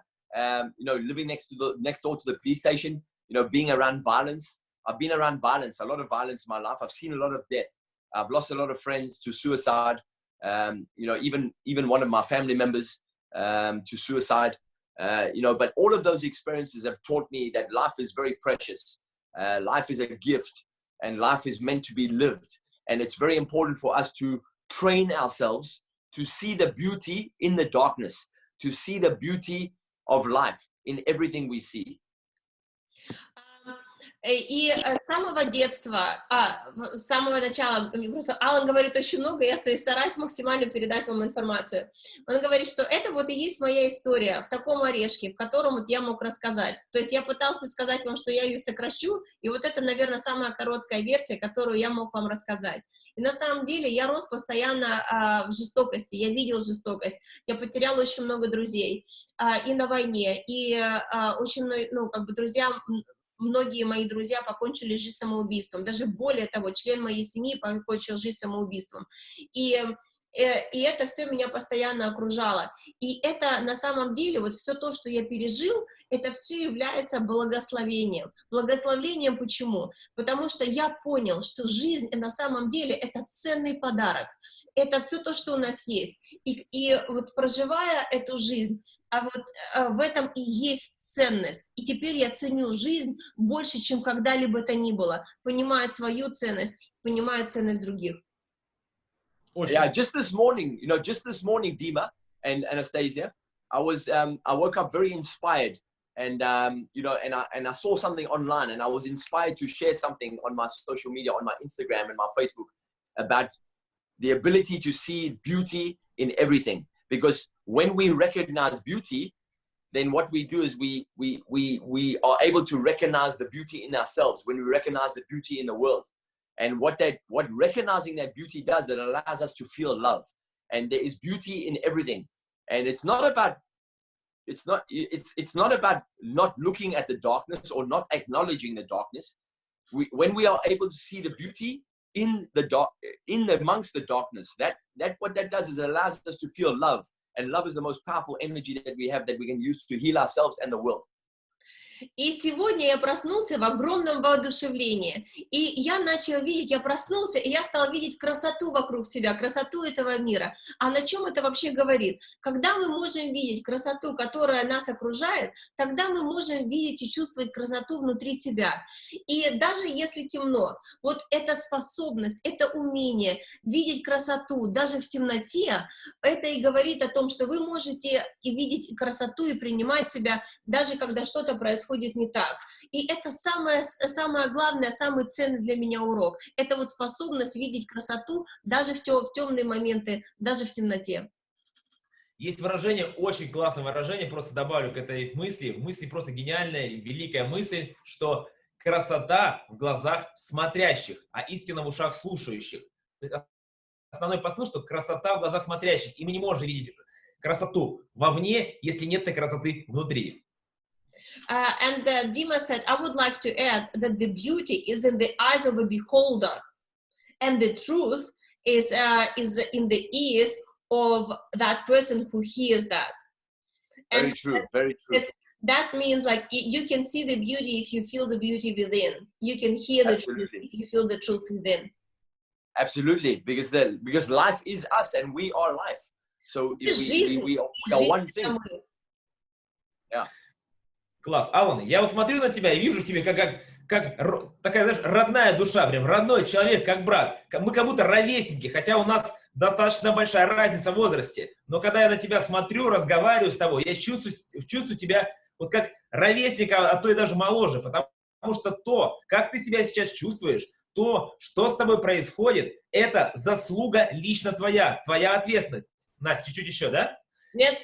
You know, living next door to the police station. You know, being around violence. I've been around violence, a lot of violence in my life. I've seen a lot of death. I've lost a lot of friends to suicide. You know, even one of my family members. To suicide, you know, but all of those experiences have taught me that life is very precious. Life is a gift, and life is meant to be lived. And it's very important for us to train ourselves to see the beauty in the darkness, to see the beauty of life in everything we see. И с самого детства, с самого начала, просто Аллан говорит очень много, я стараюсь максимально передать вам информацию. Он говорит, что это вот и есть моя история в таком орешке, в котором вот я мог рассказать. То есть я пытался сказать вам, что я ее сокращу, и вот это, наверное, самая короткая версия, которую я мог вам рассказать. И на самом деле я рос постоянно в жестокости, я видел жестокость, я потерял очень много друзей и на войне, и очень много, ну, как бы многие мои друзья покончили жизнь самоубийством. Даже более того, член моей семьи покончил жизнь самоубийством. И это все меня постоянно окружало. И это на самом деле, вот все то, что я пережил, это все является благословением. Благословением почему? Потому что я понял, что жизнь на самом деле это ценный подарок. Это все то, что у нас есть. И вот проживая эту жизнь, в этом и есть ценность. И теперь я ценю жизнь больше, чем когда-либо это ни было, понимая свою ценность, понимая ценность других. Yeah, just this morning, you know, Dima and Anastasia, I woke up very inspired, and you know, and I saw something online, and I was inspired to share something on my social media, on my Instagram and my Facebook, about the ability to see beauty in everything. Because when we recognize beauty, then what we do is we are able to recognize the beauty in ourselves. When we recognize the beauty in the world. And what recognizing that beauty does, it allows us to feel love. And there is beauty in everything. And it's not about not looking at the darkness or not acknowledging the darkness. When we are able to see the beauty in amongst the darkness, what that does is it allows us to feel love. And love is the most powerful energy that we have, that we can use to heal ourselves and the world. И сегодня я проснулся в огромном воодушевлении. И я начал видеть, я проснулся, и я стал видеть красоту вокруг себя, красоту этого мира. А на чем это вообще говорит? Когда мы можем видеть красоту, которая нас окружает, тогда мы можем видеть и чувствовать красоту внутри себя. И даже если темно, вот эта способность, это умение видеть красоту даже в темноте, это и говорит о том, что вы можете и видеть красоту, и принимать себя, даже когда что-то происходит не так. И это самое главное, самый ценный для меня урок. Это вот способность видеть красоту даже в темные моменты, даже в темноте. Есть выражение, очень классное выражение, просто добавлю к этой мысли. Мысли просто гениальная и великая мысль, что красота в глазах смотрящих, а истина в ушах слушающих. То есть основной посыл, что красота в глазах смотрящих. И мы не можем видеть красоту вовне, если нет этой красоты внутри. And Dima said, I would like to add that the beauty is in the eyes of a beholder, and the truth is in the ears of that person who hears that. Very true, very true. That means like you can see the beauty if you feel the beauty within. You can hear the truth if you feel the truth within. Absolutely, because life is us and we are life. So if we are one thing. Yeah. Класс. Аллан, я вот смотрю на тебя и вижу в тебе как такая, знаешь, родная душа, прям родной человек, как брат. Мы как будто ровесники, хотя у нас достаточно большая разница в возрасте. Но когда я на тебя смотрю, разговариваю с тобой, я чувствую тебя вот как ровесника, а то и даже моложе. Потому что то, как ты себя сейчас чувствуешь, то, что с тобой происходит, это заслуга лично твоя ответственность. Настя, чуть-чуть еще, да? Нет.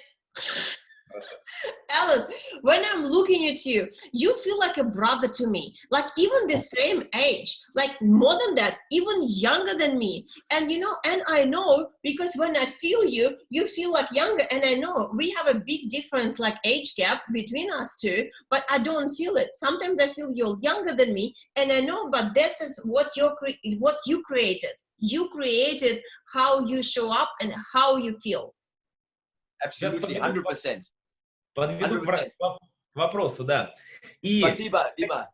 Allan, when I'm looking at you, you feel like a brother to me, like even the same age, like more than that, even younger than me. And you know, and I know because when I feel you, you feel like younger, and I know we have a big difference, like age gap between us two, but I don't feel it. Sometimes I feel you're younger than me, and I know, but this is what you created. You created how you show up and how you feel. Absolutely, 100%. Подведу к вопросу, да. И спасибо, Дима.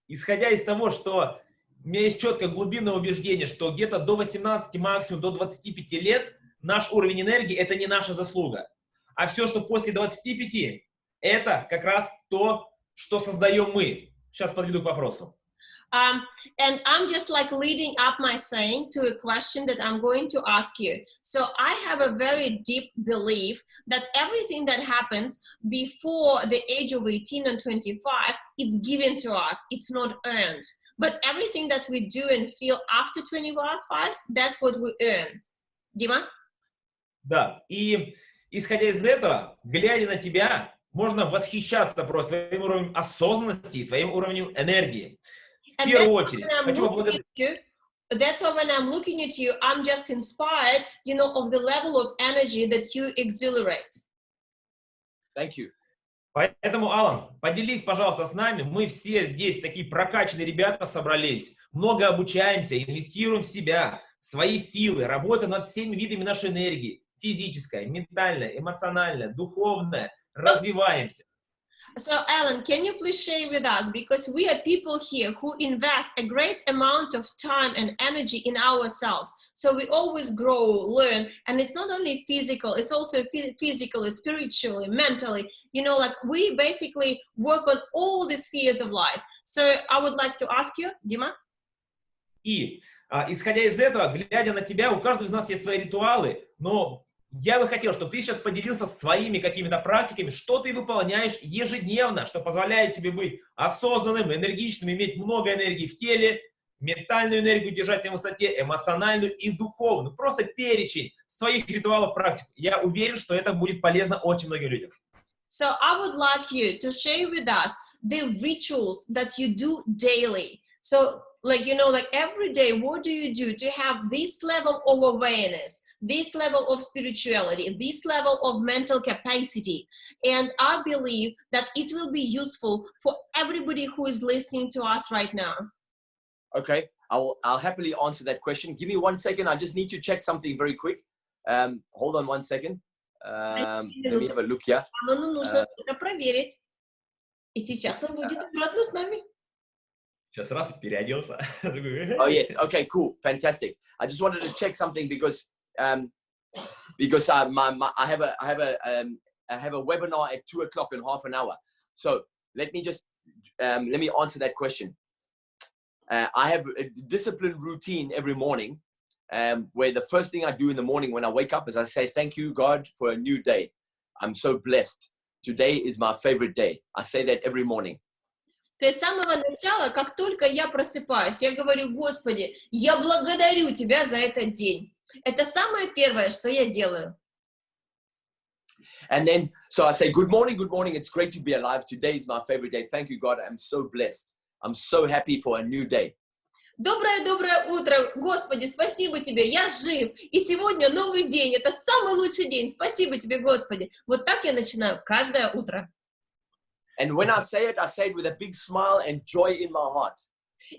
Исходя из того, что у меня есть четкое глубинное убеждение, что где-то до 18, максимум до 25 лет наш уровень энергии – это не наша заслуга. А все, что после 25, это как раз то, что создаем мы. Сейчас подведу к вопросу. And I'm just like leading up my saying to a question that I'm going to ask you. So I have a very deep belief that everything that happens before the age of 18 and 25, it's given to us. It's not earned. But everything that we do and feel after 25, that's what we earn. Дима? Да, и исходя из этого, глядя на тебя, можно восхищаться просто твоим уровнем осознанности и твоим уровнем энергии. And that's why when I'm looking at you, I'm just inspired, you know, of the level of energy that you exhilarate. Thank you. Поэтому, Аллан, поделись, пожалуйста, с нами. Мы все здесь такие прокачанные ребята собрались, много обучаемся, инвестируем в себя, в свои силы, работаем над всеми видами нашей энергии. Физическая, ментальная, эмоциональная, духовная. Развиваемся. So, Allan, can you please share with us, because we are people here who invest a great amount of time and energy in ourselves. So we always grow, learn, and it's not only physical, it's also physically, spiritually, mentally. You know, like we basically work on all the spheres of life. So I would like to ask you, Дима. И, исходя из этого, глядя на тебя, у каждого из нас есть свои ритуалы, но я бы хотел, чтобы ты сейчас поделился своими какими-то практиками, что ты выполняешь ежедневно, что позволяет тебе быть осознанным, энергичным, иметь много энергии в теле, ментальную энергию держать на высоте, эмоциональную и духовную. Просто перечень своих ритуалов, практик. Я уверен, что это будет полезно очень многим людям. So I would like you to share with us the rituals that you do daily. So, like, you know, like every day, what do you do to have this level of awareness, this level of spirituality, this level of mental capacity? And I believe that it will be useful for everybody who is listening to us right now. Okay, I'll happily answer that question. Give me 1 second. I just need to check something very quick. Hold on 1 second. Let me have a look here. Аллану нужно это проверить. И сейчас он будет обратно с нами. Сейчас раз переоделся. Oh yes, okay, cool, fantastic. I just wanted to check something because I have a webinar at 2 o'clock in half an hour. So let me just let me answer that question. I have a disciplined routine every morning, where the first thing I do in the morning when I wake up is I say, thank you, God, for a new day. I'm so blessed. Today is my favorite day. I say that every morning. То есть с самого начала, как только я просыпаюсь, я говорю: Господи, я благодарю Тебя за этот день. Это самое первое, что я делаю. And then, so I say, good morning, it's great to be alive. Today is my favorite day. Thank you, God, I'm so blessed. I'm so happy for a new day. Доброе-доброе утро, Господи, спасибо Тебе, я жив, и сегодня новый день, это самый лучший день, спасибо Тебе, Господи. Вот так я начинаю каждое утро. And when I say it with a big smile and joy in my heart.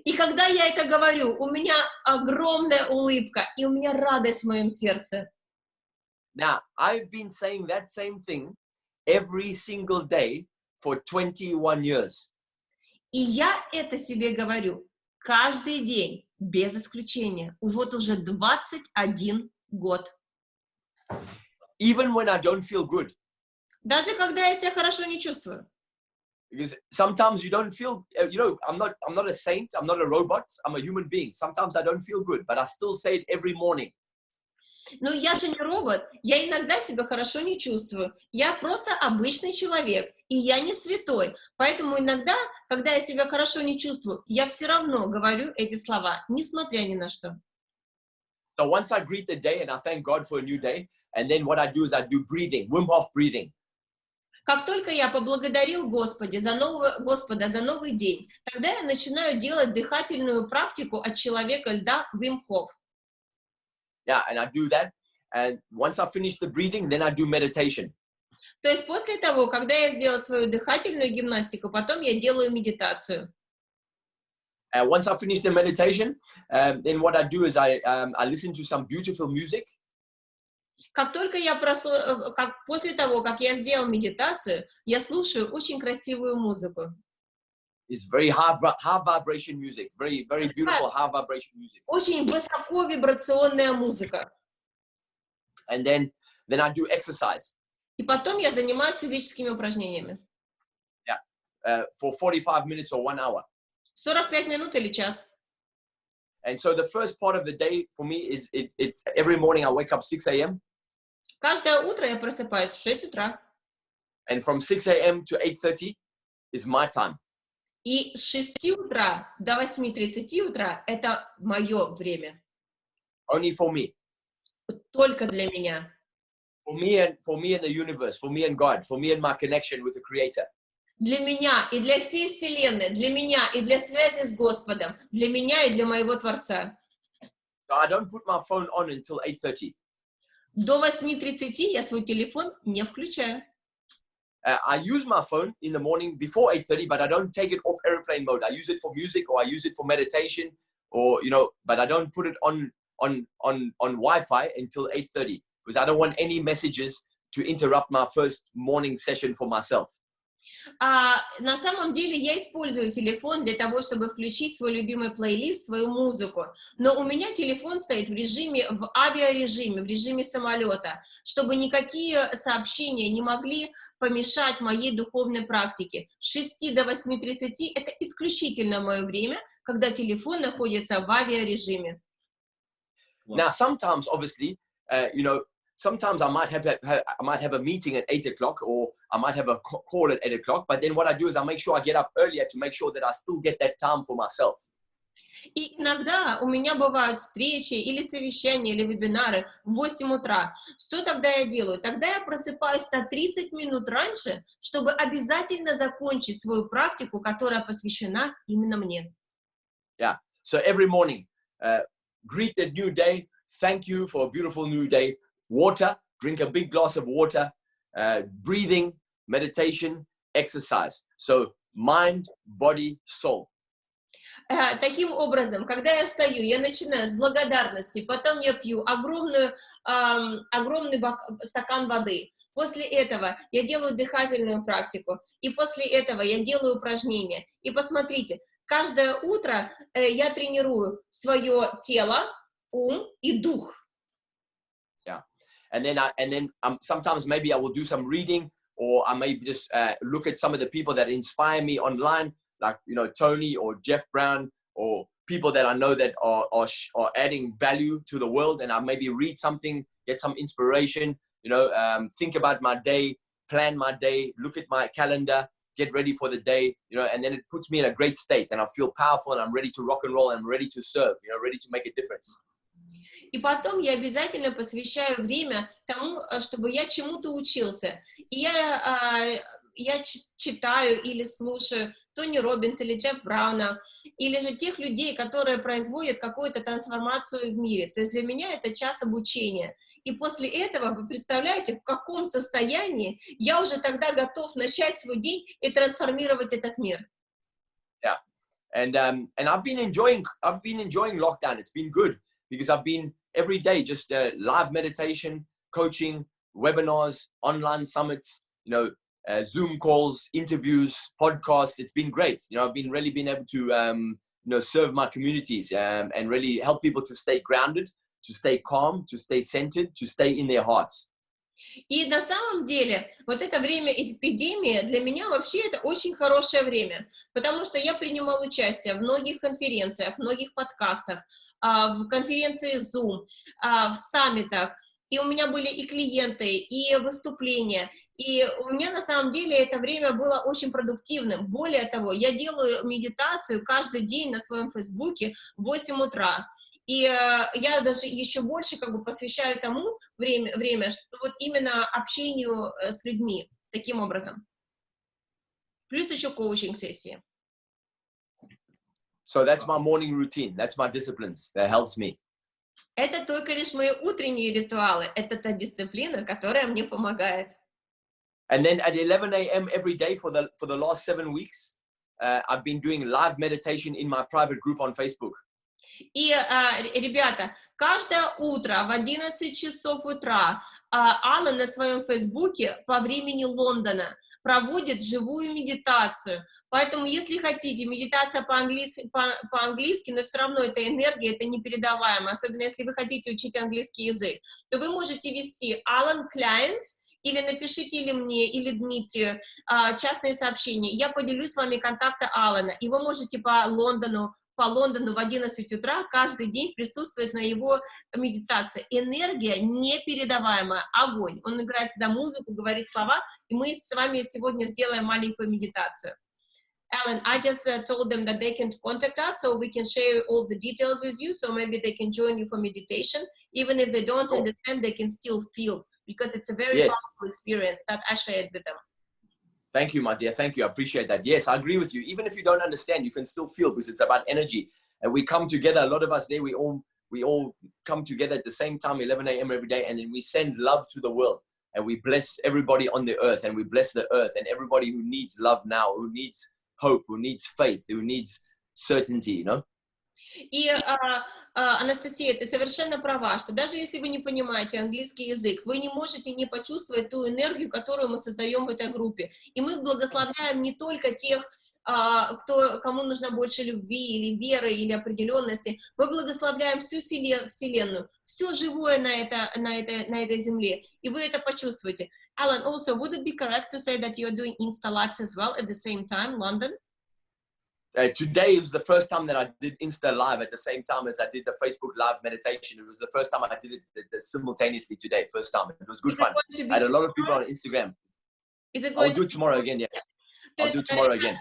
И когда я это говорю, у меня огромная улыбка, и у меня радость в моем сердце. Now, I've been saying that same thing every single day for 21 years. И я это себе говорю каждый день, без исключения. Вот уже 21 год. Even when I don't feel good. Даже когда я себя хорошо не чувствую. Because sometimes you don't feel, you know, I'm not a saint, I'm not a robot, I'm a human being. Sometimes I don't feel good, but I still say it every morning. Но я же не робот, я иногда себя хорошо не чувствую. Я просто обычный человек, и я не святой. Поэтому иногда, когда я себя хорошо не чувствую, я все равно говорю эти слова, несмотря ни на что. So once I greet the day and I thank God for a new day, and then what I do is I do breathing, Wim Hof breathing. Как только я поблагодарил Господа за новый день, тогда я начинаю делать дыхательную практику от человека льда Wim Hof. Yeah, and I do that. And once I finish the breathing, then I do meditation. То есть после того, когда я сделал свою дыхательную гимнастику, потом я делаю медитацию. And once I finish the meditation, then what I do is I listen to some beautiful music. Как только после того, как я сделал медитацию, я слушаю очень красивую музыку. It's very high vibration music, very beautiful high vibration music. Очень высоковибрационная музыка. And then I do exercise. И потом я занимаюсь физическими упражнениями. Yeah, for 45 minutes or 1 hour. 45 минут или час. And so the first part of the day for me is it's every morning I wake up 6 a.m. Каждое утро я просыпаюсь в 6 утра. And from 6 a.m. to 8:30 is my time. И с 6 утра до 8:30 утра это мое время. Only for me. Только для меня. For me and the universe, for me and God, for me and my connection with the Creator. Для меня и для всей Вселенной, для меня и для связи с Господом, для меня и для моего Творца. So I don't put my phone on until 8:30. До 8:30 я свой телефон не включаю. I use my phone in the morning before 8:30, but I don't take it off airplane mode. I use it for music or I use it for meditation, or but I don't put it on Wi-Fi until 8:30 because I don't want any messages to interrupt my first morning session for myself. На самом деле я использую телефон для того, чтобы включить свой любимый плейлист, свою музыку. Но у меня телефон стоит в авиарежиме, в режиме самолета, чтобы никакие сообщения не могли помешать моей духовной практике. С 6 до 8:30 это исключительно мое время, когда телефон находится в авиарежиме. Now, sometimes, obviously, sometimes I might have a meeting at 8 o'clock or I might have a call at 8 o'clock. But then what I do is I make sure I get up earlier to make sure that I still get that time for myself. И иногда у меня бывают встречи или совещания, или вебинары в 8 утра. Что тогда я делаю? Тогда я просыпаюсь на 30 минут раньше, чтобы обязательно закончить свою практику, которая посвящена именно мне. Yeah. So every morning, greet the new day. Thank you for a beautiful new day. Water, drink a big glass of water, breathing, meditation, exercise. So mind, body, soul. Таким образом, когда я встаю, я начинаю с благодарности, потом я пью огромный стакан воды. После этого я делаю дыхательную практику, и после этого я делаю упражнения. И посмотрите, каждое утро я тренирую свое тело, ум и дух. Yeah, and then sometimes maybe I will do some reading, or I may just look at some of the people that inspire me online, like Tony or Jeff Brown, or people that I know that are adding value to the world, and I maybe read something, get some inspiration, think about my day, plan my day, look at my calendar, get ready for the day, and then it puts me in a great state, and I feel powerful, and I'm ready to rock and roll, and I'm ready to serve, ready to make a difference. И потом я обязательно посвящаю время тому, чтобы я чему-то учился. И я читаю или слушаю Тони Роббинса или Джефф Брауна, или же тех людей, которые производят какую-то трансформацию в мире. То есть для меня это час обучения. И после этого, вы представляете, в каком состоянии я уже тогда готов начать свой день и трансформировать этот мир. Yeah. And I've been enjoying lockdown. It's been good because I've been every day just live meditation, coaching, webinars, online summits, Zoom calls, interviews, podcasts. It's been great. I've really been able to serve my communities and really help people to stay grounded, to stay calm, to stay centered, to stay in their hearts. И на самом деле, вот это время эпидемии для меня вообще это очень хорошее время, потому что я принимала участие в многих конференциях, в многих подкастах, в конференции Zoom, в саммитах, и у меня были и клиенты, и выступления, и у меня на самом деле это время было очень продуктивным. Более того, я делаю медитацию каждый день на своем Фейсбуке в 8 утра. И я даже еще больше посвящаю тому время, что вот именно общению с людьми таким образом. Плюс еще коучинг-сессии. So that's my morning routine. That's my disciplines. That helps me. Это только лишь мои утренние ритуалы. Это та дисциплина, которая мне помогает. And then at 11 a.m. every day for the last 7 weeks, I've been doing live meditation in my private group on Facebook. И, ребята, каждое утро в 11 часов утра Аллан на своем Фейсбуке по времени Лондона проводит живую медитацию. Поэтому, если хотите, медитация по-английски, но все равно это энергия, это непередаваемо, особенно если вы хотите учить английский язык, то вы можете ввести Аллан Клейхансом, или напишите или мне, или Дмитрию частные сообщения. Я поделюсь с вами контакты Аллана, и вы можете по Лондону в 11 утра каждый день присутствовать на его медитации. Энергия непередаваемая, огонь. Он играет сюда музыку, говорит слова, и мы с вами сегодня сделаем маленькую медитацию. Alan, I just told them that they can contact us, so we can share all the details with you, so maybe they can join you for meditation. Even if they don't understand, they can still feel, because it's a very powerful experience that I shared with them. Thank you, my dear. Thank you. I appreciate that. Yes, I agree with you. Even if you don't understand, you can still feel, because it's about energy. And we come together, a lot of us there, we all come together at the same time, 11 a.m. every day, and then we send love to the world. And we bless everybody on the earth, and we bless the earth and everybody who needs love now, who needs hope, who needs faith, who needs certainty, И, Анастасия, ты совершенно права, что даже если вы не понимаете английский язык, вы не можете не почувствовать ту энергию, которую мы создаем в этой группе. И мы благословляем не только тех, кому нужно больше любви, или веры, или определенности. Мы благословляем всю Вселенную, все живое на этой земле. И вы это почувствуете. Alan, also, would it be correct to say that you're doing Insta Lives as well at the same time, London? Today was the first time that I did Insta Live at the same time as I did the Facebook Live meditation. It was the first time I did it simultaneously today, first time. It was good fun. I had a lot of people on Instagram. I'll do it tomorrow again, yes. I'll do it tomorrow again.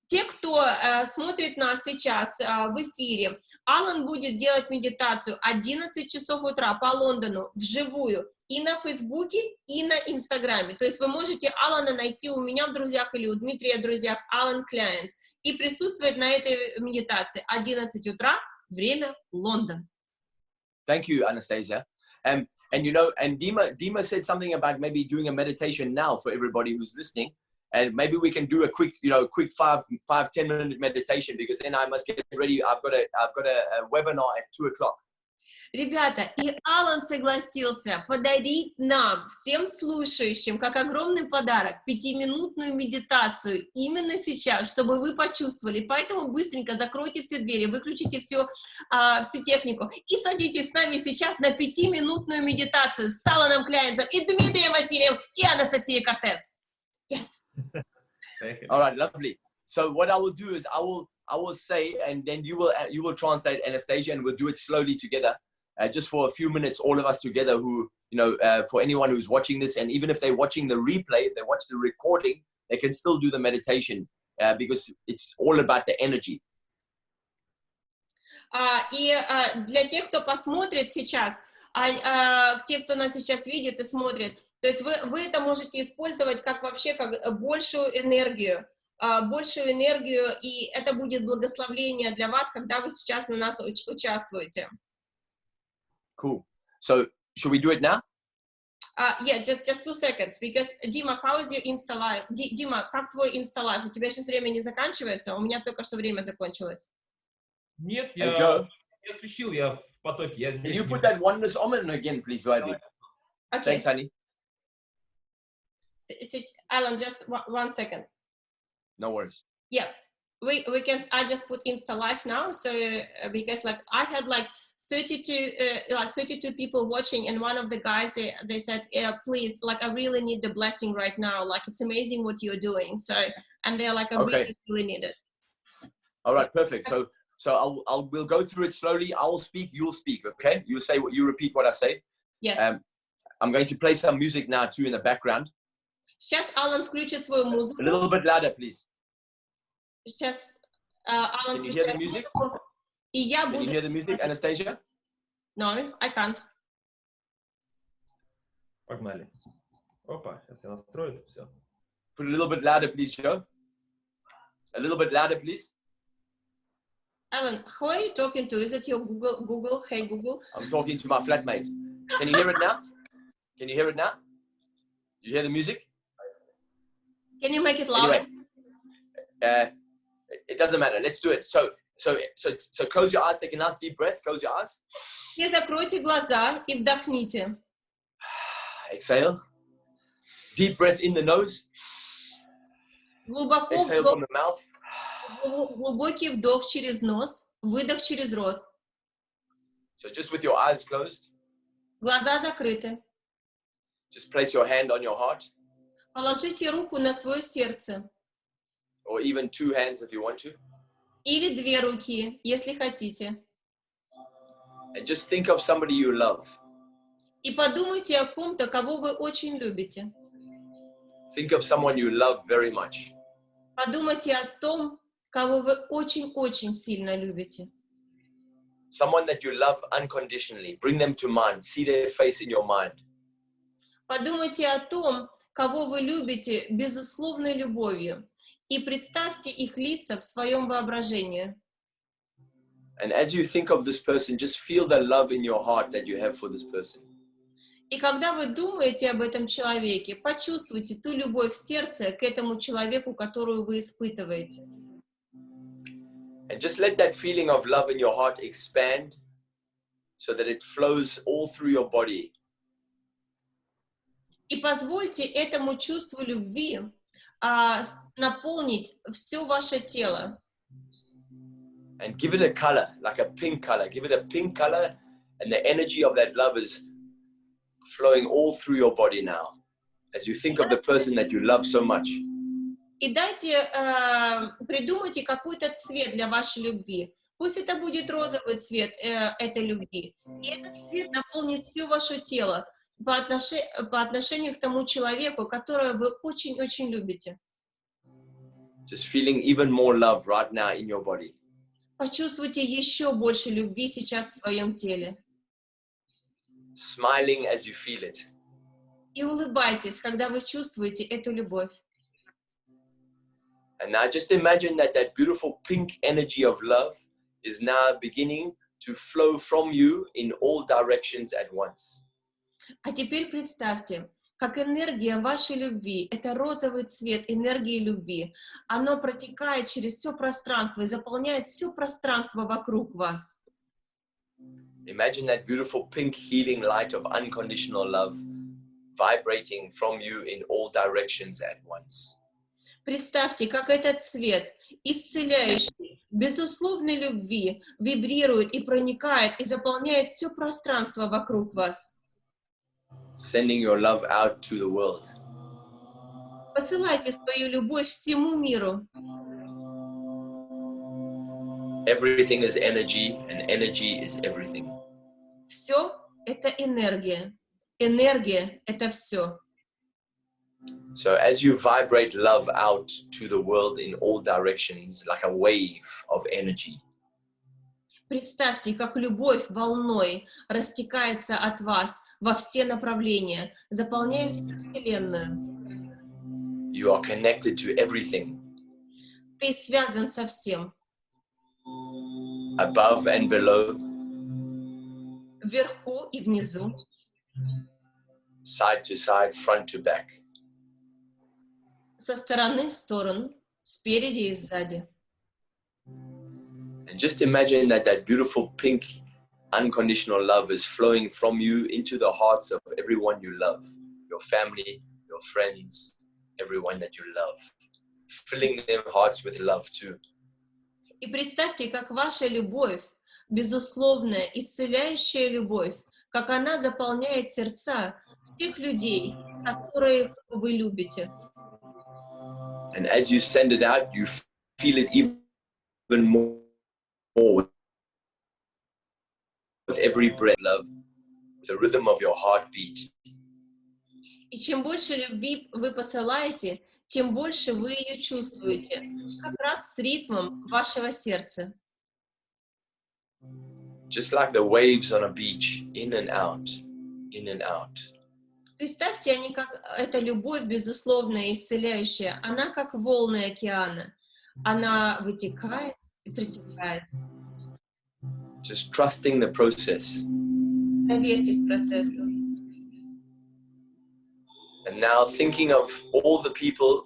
Те, кто смотрит нас сейчас в эфире, Аллан будет делать медитацию 11 часов утра по Лондону вживую и на Фейсбуке, и на Инстаграме. То есть вы можете Аллана найти у меня в друзьях или у Дмитрия в друзьях, Аллан Клейхансом, и присутствовать на этой медитации 11 утра, время Лондон. Thank you, Anastasia. And Dima said something about maybe doing a meditation now for everybody who's listening. And maybe we can do a quick 5-10 minute meditation, because then I must get ready. I've got a webinar at 2 o'clock. Ребята, и Аллан согласился подарить нам, всем слушающим, как огромный подарок, 5-минутную медитацию именно сейчас, чтобы вы почувствовали. Поэтому быстренько закройте все двери, выключите всю технику и садитесь с нами сейчас на 5-минутную медитацию с Алланом Клейхансом и Дмитрием Васильевым и Анастасией Кортез. Yes. Thank you. All right, lovely. So what I will do is I will say, and then you will translate, Anastasia, and we'll do it slowly together, just for a few minutes, all of us together. Who for anyone who's watching this, and even if they're watching the replay, if they watch the recording, they can still do the meditation, because it's all about the energy. И для тех, кто посмотрит сейчас, те, кто нас сейчас видит и смотрит, то есть вы это можете использовать как большую энергию. большую энергию, и это будет благословение для вас, когда вы сейчас на нас участвуете. Cool. So, should we do it now? Yeah, just 2 seconds, because Дима, how is your Insta Live? Дима, как твой Insta Live? У тебя сейчас время не заканчивается? У меня только что время закончилось. Нет, Hey, я отключил, я в потоке, я Can здесь. you put that oneness on again, please, baby? Okay. Thanks, honey. Allan, just 1 second. No worries. Yeah, we can. I just put Insta Live now, so because like I had like 32 people watching, and one of the guys they said, please, like I really need the blessing right now. Like it's amazing what you're doing. So, and they're like, I really need it. All right, perfect. So we'll go through it slowly. I'll speak, you'll speak. Okay, you say what you repeat what I say. Yes. I'm going to play some music now too in the background. Сейчас Аллан включит свою музыку. A little bit louder, please. Сейчас Аллан включит музыку. И я буду... Can you hear the music, Anastasia? No, I can't. Погнали. Опа, сейчас я настрою это все. Put a little bit louder, please, Joe. A little bit louder, please. Allan, who are you talking to? Is it your Google? Hey, Google? I'm talking to my flatmate. Can you hear it now? Can you hear it now? You hear the music? Can you make it louder? Anyway, it doesn't matter. Let's do it. So close your eyes. Take a nice deep breath. Close your eyes. И закройте глаза и вдохните. Exhale. Deep breath in the nose. Глубоко Exhale from the mouth. Глубокий вдох через нос, выдох через рот. So just with your eyes closed. Глаза закрыты. Just place your hand on your heart. Положите руку на свое сердце. Or even 2 hands if you want to. Или 2 руки, если хотите. And just think of somebody you love. И подумайте о ком-то, кого вы очень любите. Think of someone you love very much. Подумайте о том, кого вы очень-очень сильно любите. Someone that you love unconditionally. Bring them to mind. See their face in your mind. Подумайте о том, кого вы любите безусловной любовью, и представьте их лица в своем воображении. And as you think of this person, just feel the love in your heart that you have for this person. И когда вы думаете об этом человеке, почувствуйте ту любовь в сердце к этому человеку, которую вы испытываете. And just let that feeling of love in your heart expand so that it flows all through your body. И позвольте этому чувству любви наполнить все ваше тело. And give it a color, like a pink color. Give it a pink color, and the energy of that love is flowing all through your body now. As you think of the person that you love so much. И придумайте какой-то цвет для вашей любви. Пусть это будет розовый цвет этой любви. И этот цвет наполнит все ваше тело по отношению к тому человеку, которого вы очень-очень любите. Just feeling even more love right now in your body. Почувствуйте еще больше любви сейчас в своем теле. Smiling as you feel it. И улыбайтесь, когда вы чувствуете эту любовь. And now just imagine that beautiful pink energy of love is now beginning to flow from you in all directions at once. А теперь представьте, как энергия вашей любви, это розовый цвет энергии любви, оно протекает через все пространство и заполняет все пространство вокруг вас. Imagine that beautiful pink healing light of unconditional love vibrating from you in all directions at once. Представьте, как этот цвет, исцеляющий, безусловной любви, вибрирует и проникает и заполняет все пространство вокруг вас. Sending your love out to the world. Посылайте свою любовь всему миру. Everything is energy, and energy is everything. Все — это энергия. Энергия — это все. So as you vibrate love out to the world in all directions, like a wave of energy. Представьте, как любовь волной растекается от вас во все направления, заполняя всю Вселенную. You are connected to everything. Ты связан со всем. Above and below, Вверху и внизу. side to side, front to back. Со стороны в сторону, спереди и сзади. And just imagine that that beautiful pink unconditional love is flowing from you into the hearts of everyone you love, your family, your friends, everyone that you love, filling their hearts with love too. И представьте, как ваша любовь, безусловная, исцеляющая любовь, как она заполняет сердца всех людей, которых вы любите. And as you send it out, you feel it even more with every breath, love, the rhythm of your heartbeat. И чем больше любви вы посылаете, тем больше вы ее чувствуете, как раз с ритмом вашего сердца. Just like the waves on a beach, in and out, in and out. Представьте, они как эта любовь безусловная, исцеляющая, она как волны океана. Она вытекает и притекает. Just trusting the process. Доверьтесь процессу. And now thinking of all the people,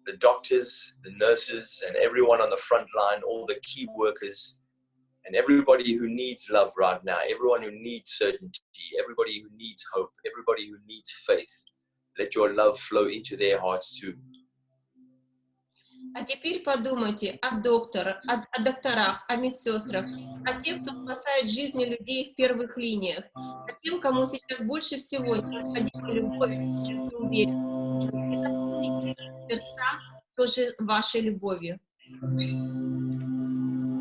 the doctors, the nurses, and everyone on the front line, all the key workers, and everybody who needs love right now, everyone who needs certainty, everybody who needs hope, everybody who needs faith. Let your love flow into their hearts too. А теперь подумайте о докторах, о докторах, о медсестрах, о тех, кто спасает жизни людей в первых линиях, о тем, кому сейчас больше всего необходима любовь и уверенность. И наполните сердца тоже вашей любовью.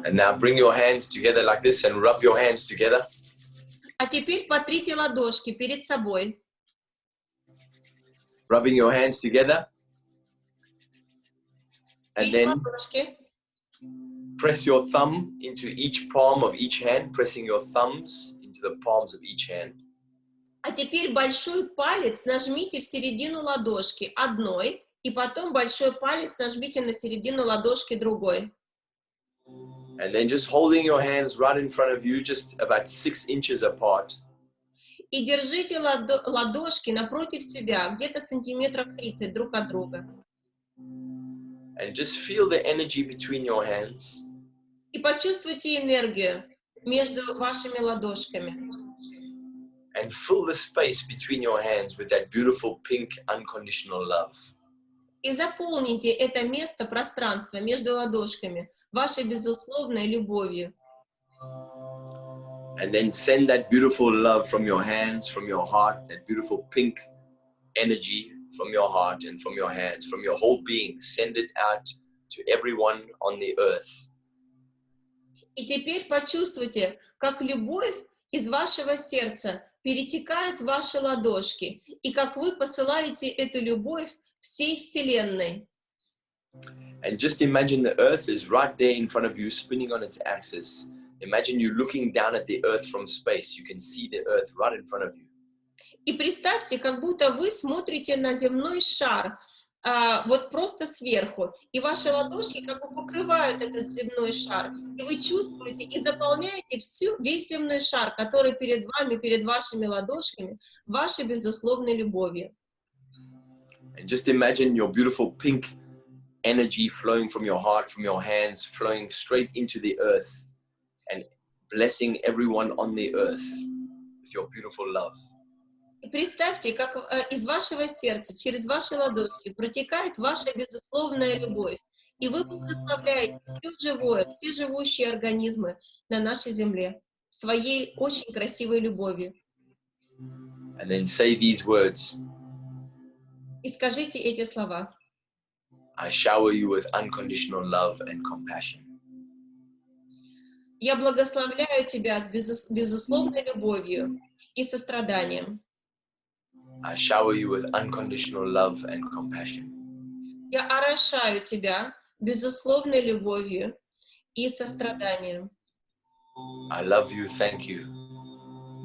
And now bring your hands together like this and rub your hands together. А теперь потрите ладошки перед собой. Rubbing your hands together. And then press your thumb into each palm of each hand, pressing your thumbs into the palms of each hand. А теперь большой палец нажмите в середину ладошки одной, и потом большой палец нажмите на середину ладошки другой. And then just holding your hands right in front of you, just about 6 inches apart. И держите ладошки напротив себя, где-то сантиметров 30 друг от друга. And just feel the energy between your hands. И почувствуйте энергию между вашими ладошками. And fill the space between your hands with that beautiful pink unconditional love. И заполните это место, пространство между ладошками вашей безусловной любовью. And then send that beautiful love from your hands, from your heart, that beautiful pink energy from your heart and from your hands, from your whole being. Send it out to everyone on the earth. И теперь почувствуйте, как любовь из вашего сердца перетекает в ваши ладошки, и как вы посылаете эту любовь всей Вселенной. And just imagine the earth is right there in front of you, spinning on its axis. Imagine you looking down at the earth from space. You can see the earth right in front of you. И представьте, как будто вы смотрите на земной шар, вот просто сверху, и ваши ладошки как бы покрывают этот земной шар, и вы чувствуете и заполняете весь земной шар, который перед вами, перед вашими ладошками, вашей безусловной любовью. And just imagine your beautiful pink energy flowing from your heart, from your hands, flowing straight into the earth and blessing everyone on the earth with your beautiful love. И представьте, как из вашего сердца, через ваши ладошки протекает ваша безусловная любовь, и вы благословляете все живое, все живущие организмы на нашей земле своей очень красивой любовью. And then say these words. И скажите эти слова. I shower you with unconditional love and compassion. Я благословляю тебя с безусловной любовью и состраданием. I shower you with unconditional love and compassion. Я орошаю тебя безусловной любовью и состраданием. I love you, thank you.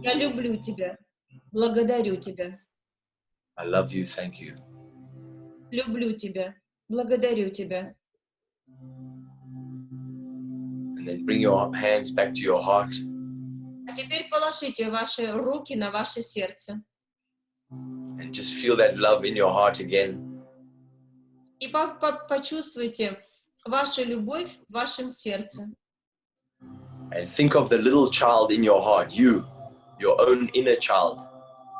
Я люблю тебя, благодарю тебя. I love you, thank you. Люблю тебя, благодарю тебя. And then bring your hands back to your heart. А теперь положите ваши руки на ваше сердце. And just feel that love in your heart again. И почувствуйте вашу любовь в вашем сердце. And think of the little child in your heart, you, your own inner child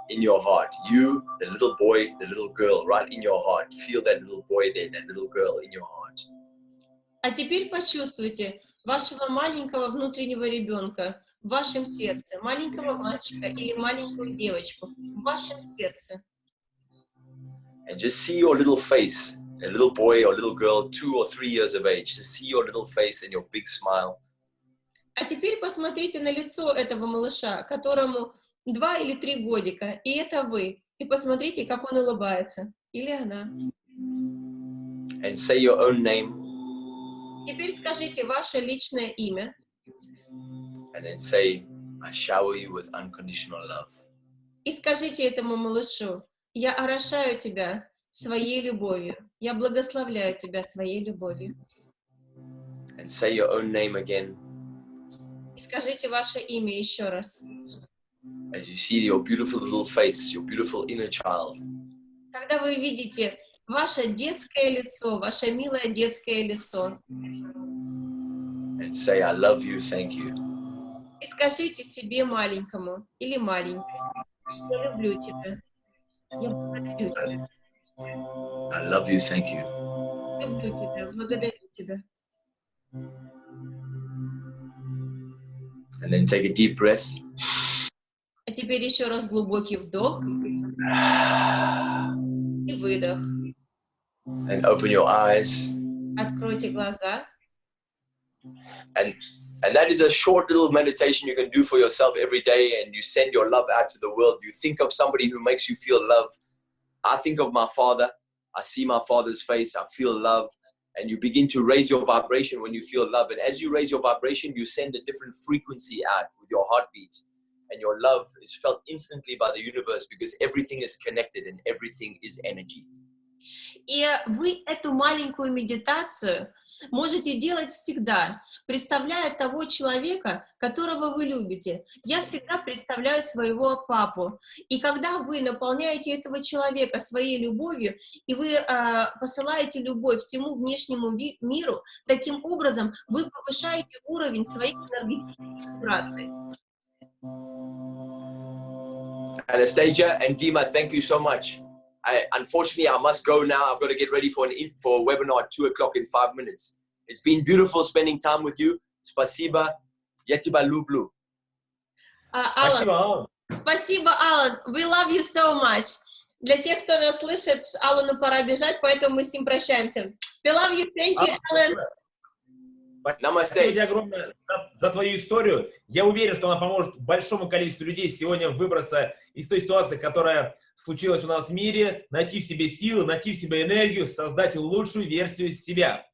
in your heart. You, the little boy, the little girl, right in your heart. Feel that little boy there, that little girl in your heart. А теперь почувствуйте вашего маленького внутреннего ребенка в вашем сердце, маленького мальчика или маленькую девочку в вашем сердце. And just see your little face, a little boy or little girl, 2 or 3 years of age. Just see your little face and your big smile. А теперь посмотрите на лицо этого малыша, которому 2 или 3 годика, и это вы. И посмотрите, как он улыбается. Или она. And say your own name. Теперь скажите ваше личное имя. And then say, I shower you with unconditional love. И скажите этому малышу: я орошаю тебя своей любовью. Я благословляю тебя своей любовью. And say your own name again. И скажите ваше имя еще раз. As you see your beautiful little face, your beautiful inner child. Когда вы видите ваше детское лицо, ваше милое детское лицо. And say, I love you, thank you. И скажите себе маленькому или маленькой: я люблю тебя. Я благодарю тебя. I love you, thank you. Люблю тебя, благодарю тебя. And then take a deep breath. А теперь еще раз глубокий вдох и выдох. And open your eyes. Откройте глаза. And that is a short little meditation you can do for yourself every day, and you send your love out to the world. You think of somebody who makes you feel love. I think of my father. I see my father's face. I feel love. And you begin to raise your vibration when you feel love. And as you raise your vibration, you send a different frequency out with your heartbeat. And your love is felt instantly by the universe because everything is connected and everything is energy. И вы эту маленькую медитацию можете делать всегда, представляя того человека, которого вы любите. Я всегда представляю своего папу. И когда вы наполняете этого человека своей любовью, и вы посылаете любовь всему внешнему миру, таким образом вы повышаете уровень своих энергетических вибраций. Anastasia and Dima, thank you so much. Unfortunately, I must go now. I've got to get ready for a webinar at 2 o'clock in 5 minutes. It's been beautiful spending time with you. Спасибо. Я тебя люблю. Аллан. Спасибо, Аллан. We love you so much. Для тех, кто нас слышит, Аллану пора бежать, поэтому мы с ним прощаемся. We love you. Thank you, Аллан. Спасибо тебе огромное за твою историю. Я уверен, что она поможет большому количеству людей сегодня выбраться из той ситуации, которая случилась у нас в мире, найти в себе силы, найти в себе энергию, создать лучшую версию себя.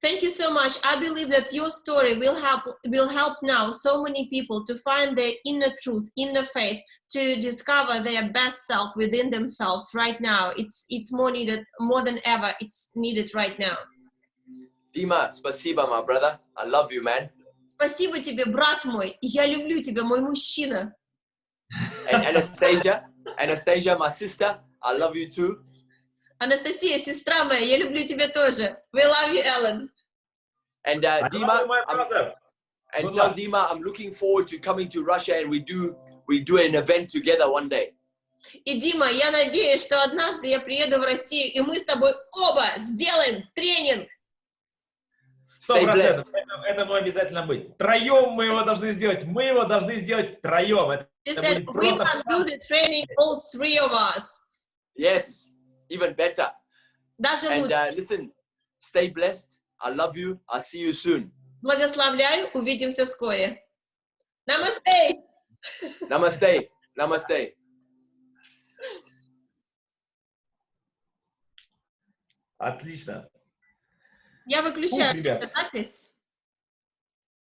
Thank you so much. I believe that your story will help now so many people to find their inner truth, inner faith, to discover their best self within themselves right now. It's more needed, more than ever. It's needed right now. Dima, спасибо, my brother. I love you, man. Спасибо тебе, брат мой. Я люблю тебя, мой мужчина. And Anastasia, my sister, I love you too. Анастасия, сестра моя, я люблю тебя тоже. We love you, Аллан. And Dima, tell Dima I'm looking forward to coming to Russia and we do an event together one day. И Дима, я надеюсь, что однажды я приеду в Россию, и мы с тобой оба сделаем тренинг. 100%. Это может обязательно быть. Втроем мы его должны сделать. Мы его должны сделать втроем. You said we must do the training, all 3 of us. Yes, even better. Даже лучше. And listen, stay blessed. I love you. I'll see you soon. Благословляю. Увидимся вскоре. Намасте. Намасте. Намасте. Отлично. Я выключаю запись.